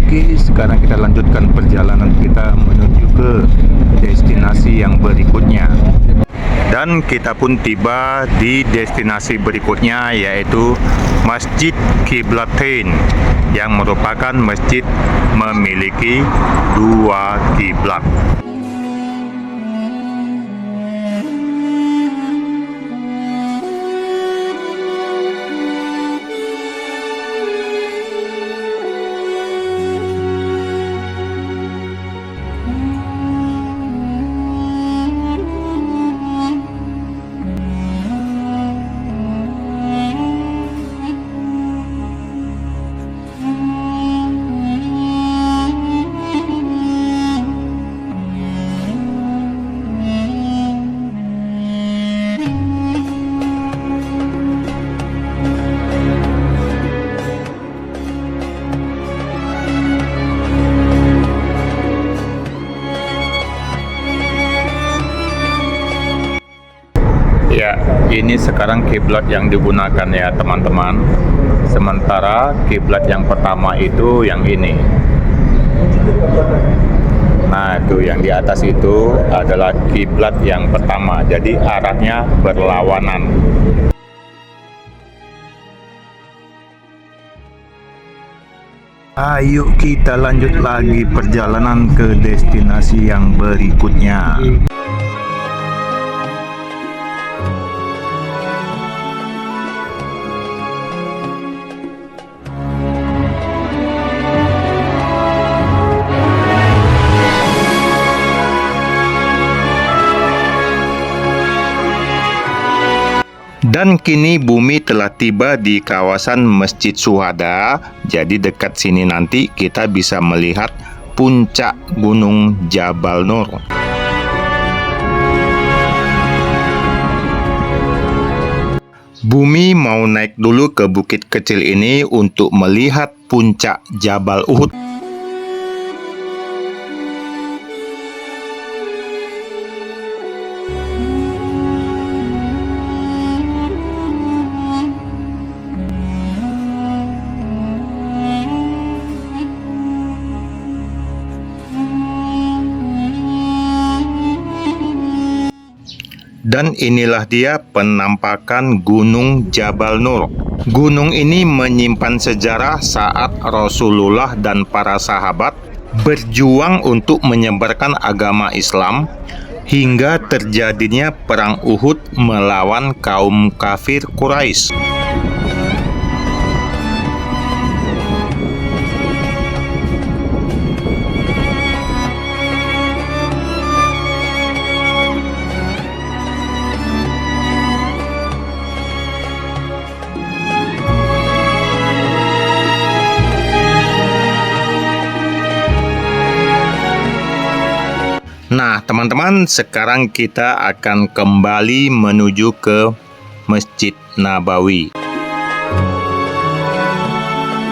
Oke, sekarang kita lanjutkan perjalanan kita menuju ke destinasi yang berikutnya. Dan kita pun tiba di destinasi berikutnya, yaitu Masjid Qiblatain, yang merupakan masjid memiliki 2 kiblat. Ya, ini sekarang kiblat yang digunakan ya teman-teman. Sementara kiblat yang pertama itu yang ini. Nah, itu yang di atas itu adalah kiblat yang pertama. Jadi arahnya berlawanan. Ayo kita lanjut lagi perjalanan ke destinasi yang berikutnya. Dan kini Bumi telah tiba di kawasan Masjid Syuhada. Jadi dekat sini nanti kita bisa melihat puncak Gunung Jabal Nur. Bumi mau naik dulu ke bukit kecil ini untuk melihat puncak Jabal Uhud. Dan inilah dia penampakan Gunung Jabal Nur. Gunung ini menyimpan sejarah saat Rasulullah dan para sahabat berjuang untuk menyebarkan agama Islam hingga terjadinya perang Uhud melawan kaum kafir Quraisy. Nah, teman-teman, sekarang kita akan kembali menuju ke Masjid Nabawi.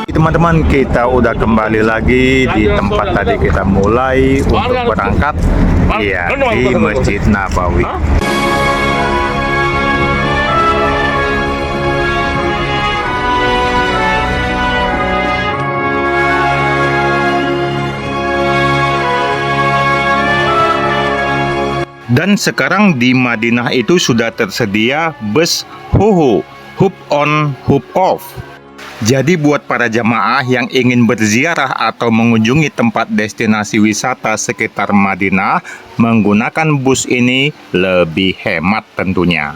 Teman-teman, kita udah kembali lagi di tempat tadi kita mulai untuk berangkat, ya, di Masjid Nabawi. Dan sekarang di Madinah itu sudah tersedia bus HOHO, Hub on, Hub off. Jadi buat para jamaah yang ingin berziarah atau mengunjungi tempat destinasi wisata sekitar Madinah, menggunakan bus ini lebih hemat tentunya.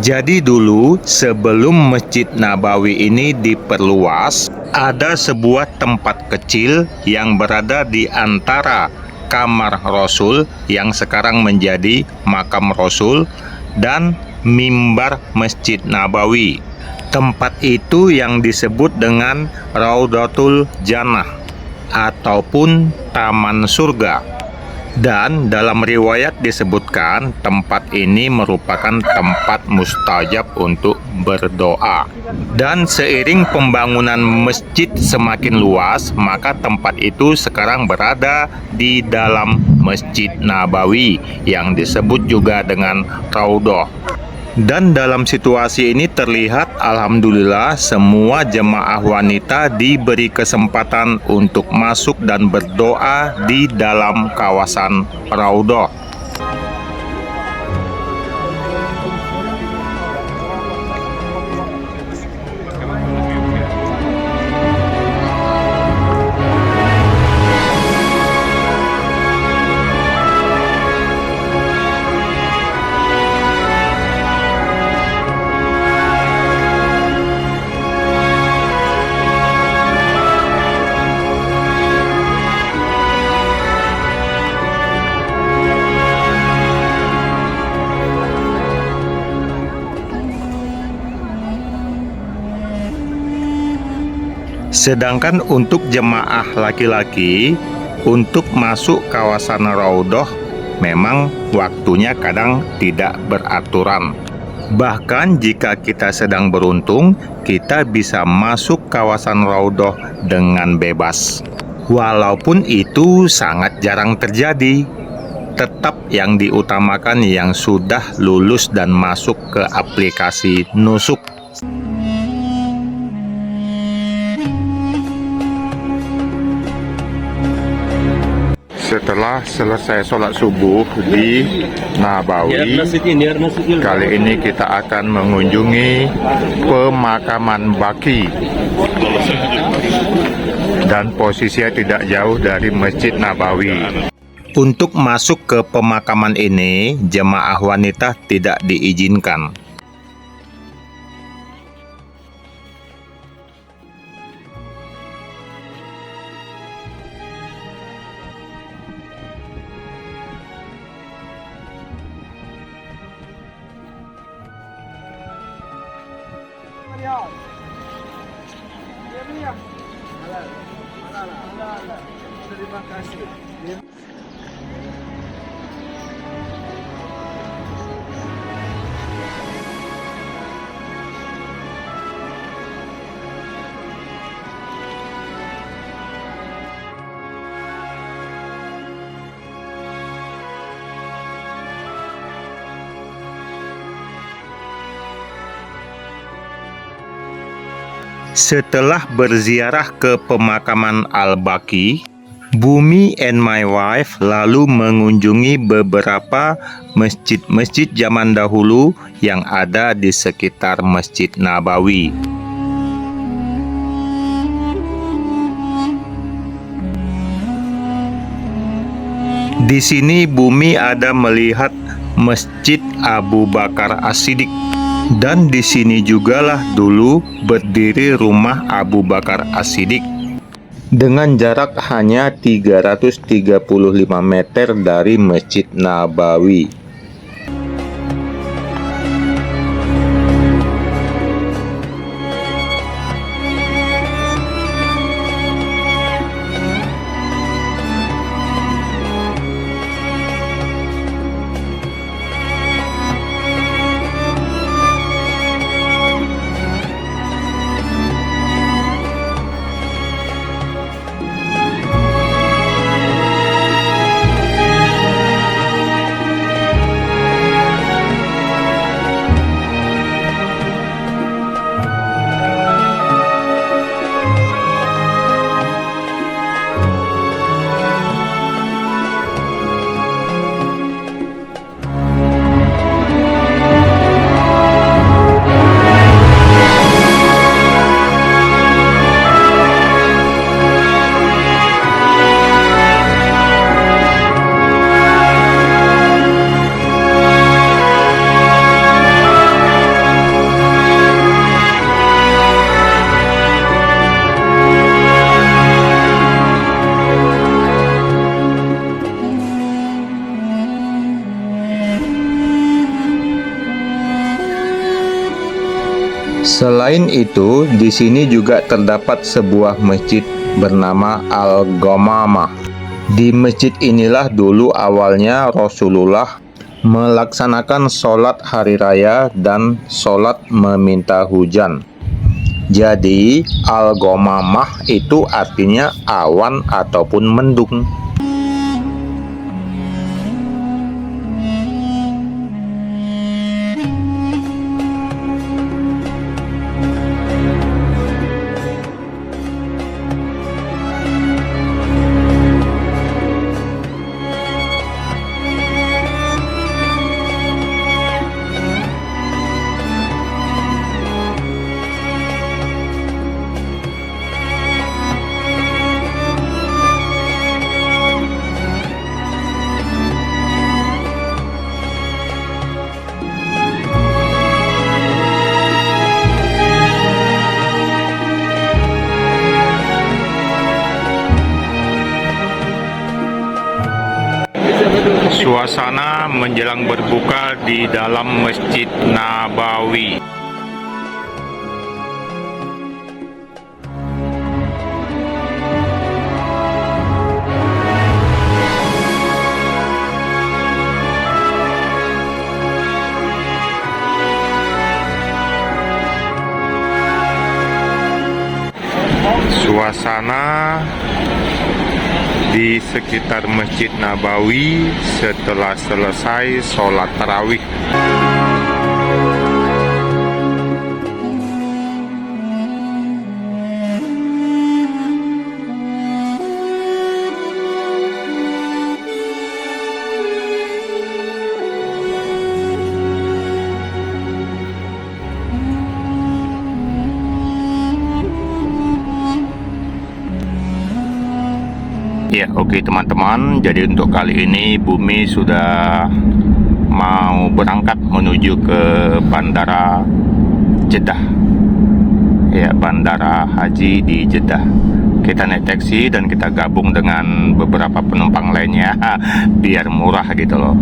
Jadi dulu sebelum Masjid Nabawi ini diperluas, ada sebuah tempat kecil yang berada di antara kamar Rasul yang sekarang menjadi makam Rasul dan mimbar Masjid Nabawi. Tempat itu yang disebut dengan Raudatul Jannah ataupun Taman Surga. Dan dalam riwayat disebutkan tempat ini merupakan tempat mustajab untuk berdoa. Dan seiring pembangunan masjid semakin luas, maka tempat itu sekarang berada di dalam Masjid Nabawi yang disebut juga dengan Raudhah. Dan dalam situasi ini terlihat alhamdulillah semua jemaah wanita diberi kesempatan untuk masuk dan berdoa di dalam kawasan Raudhah. Sedangkan untuk jemaah laki-laki, untuk masuk kawasan Raudhah memang waktunya kadang tidak beraturan. Bahkan jika kita sedang beruntung, kita bisa masuk kawasan Raudhah dengan bebas. Walaupun itu sangat jarang terjadi, tetap yang diutamakan yang sudah lulus dan masuk ke aplikasi Nusuk. Setelah selesai sholat subuh di Nabawi, kali ini kita akan mengunjungi pemakaman Baqi. Dan posisinya tidak jauh dari Masjid Nabawi. Untuk masuk ke pemakaman ini, jemaah wanita tidak diizinkan. Terima kasih. Setelah berziarah ke pemakaman Al-Baqi, Bumi and my wife lalu mengunjungi beberapa masjid-masjid zaman dahulu yang ada di sekitar Masjid Nabawi. Di sini Bumi ada melihat Masjid Abu Bakar As-Siddiq. Dan di sini jugalah dulu berdiri rumah Abu Bakar As-Siddiq dengan jarak hanya 335 meter dari Masjid Nabawi. Selain itu, di sini juga terdapat sebuah masjid bernama Al-Ghamamah. Di masjid inilah dulu awalnya Rasulullah melaksanakan sholat hari raya dan sholat meminta hujan. Jadi, Al-Ghamamah itu artinya awan ataupun mendung. Suasana menjelang berbuka di dalam Masjid Nabawi. Suasana di sekitar Masjid Nabawi setelah selesai sholat tarawih. Ya, oke teman-teman, jadi untuk kali ini Bumi sudah mau berangkat menuju ke Bandara Jeddah. Ya, Bandara Haji di Jeddah. Kita naik taksi dan kita gabung dengan beberapa penumpang lainnya biar murah gitu loh.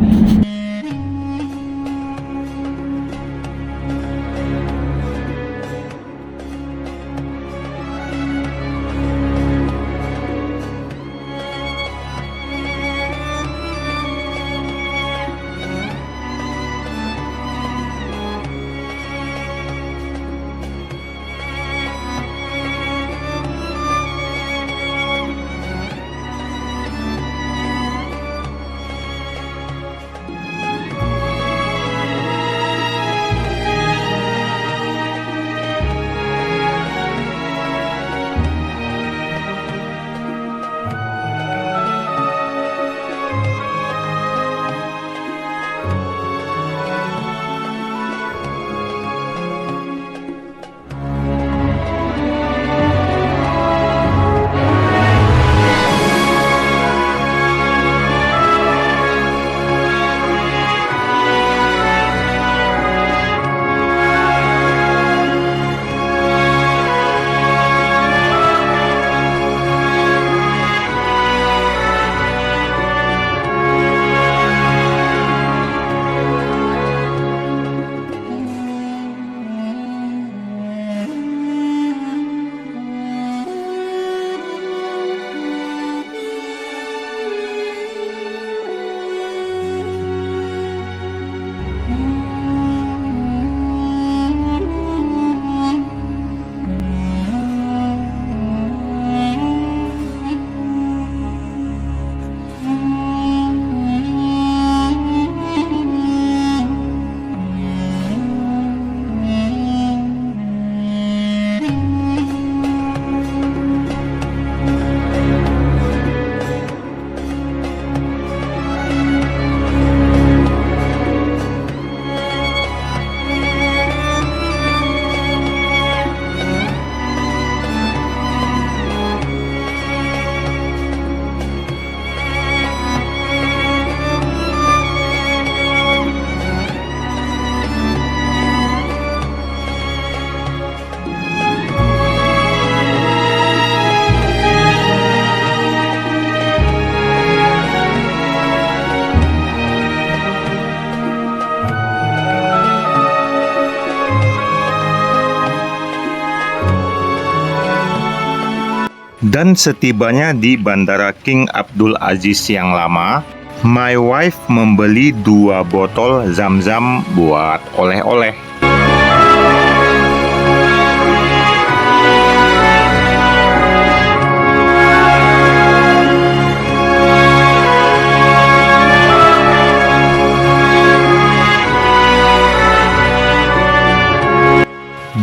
Dan setibanya di Bandara King Abdul Aziz yang lama, my wife membeli 2 botol Zam-Zam buat oleh-oleh.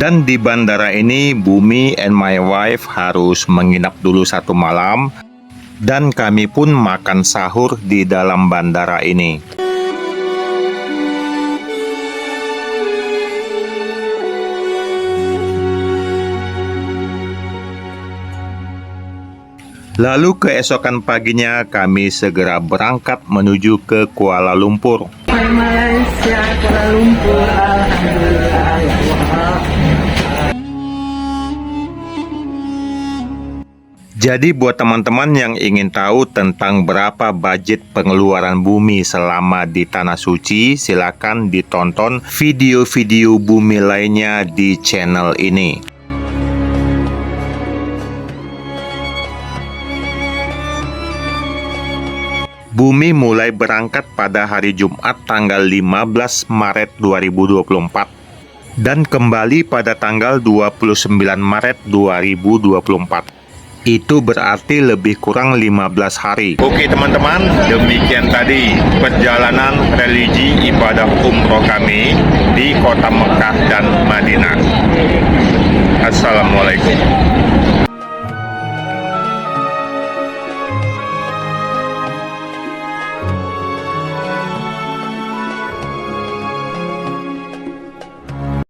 Dan di bandara ini, Bumi and my wife harus menginap dulu 1 malam, dan kami pun makan sahur di dalam bandara ini. Lalu keesokan paginya kami segera berangkat menuju ke Kuala Lumpur. Malaysia, Kuala Lumpur, alhamdulillah ya Allah. Jadi buat teman-teman yang ingin tahu tentang berapa budget pengeluaran Bumi selama di Tanah Suci, silakan ditonton video-video Bumi lainnya di channel ini. Bumi mulai berangkat pada hari Jumat tanggal 15 Maret 2024 dan kembali pada tanggal 29 Maret 2024. Itu berarti lebih kurang 15 hari. Oke teman-teman, demikian tadi perjalanan religi ibadah umroh kami di kota Mekah dan Madinah. Assalamualaikum.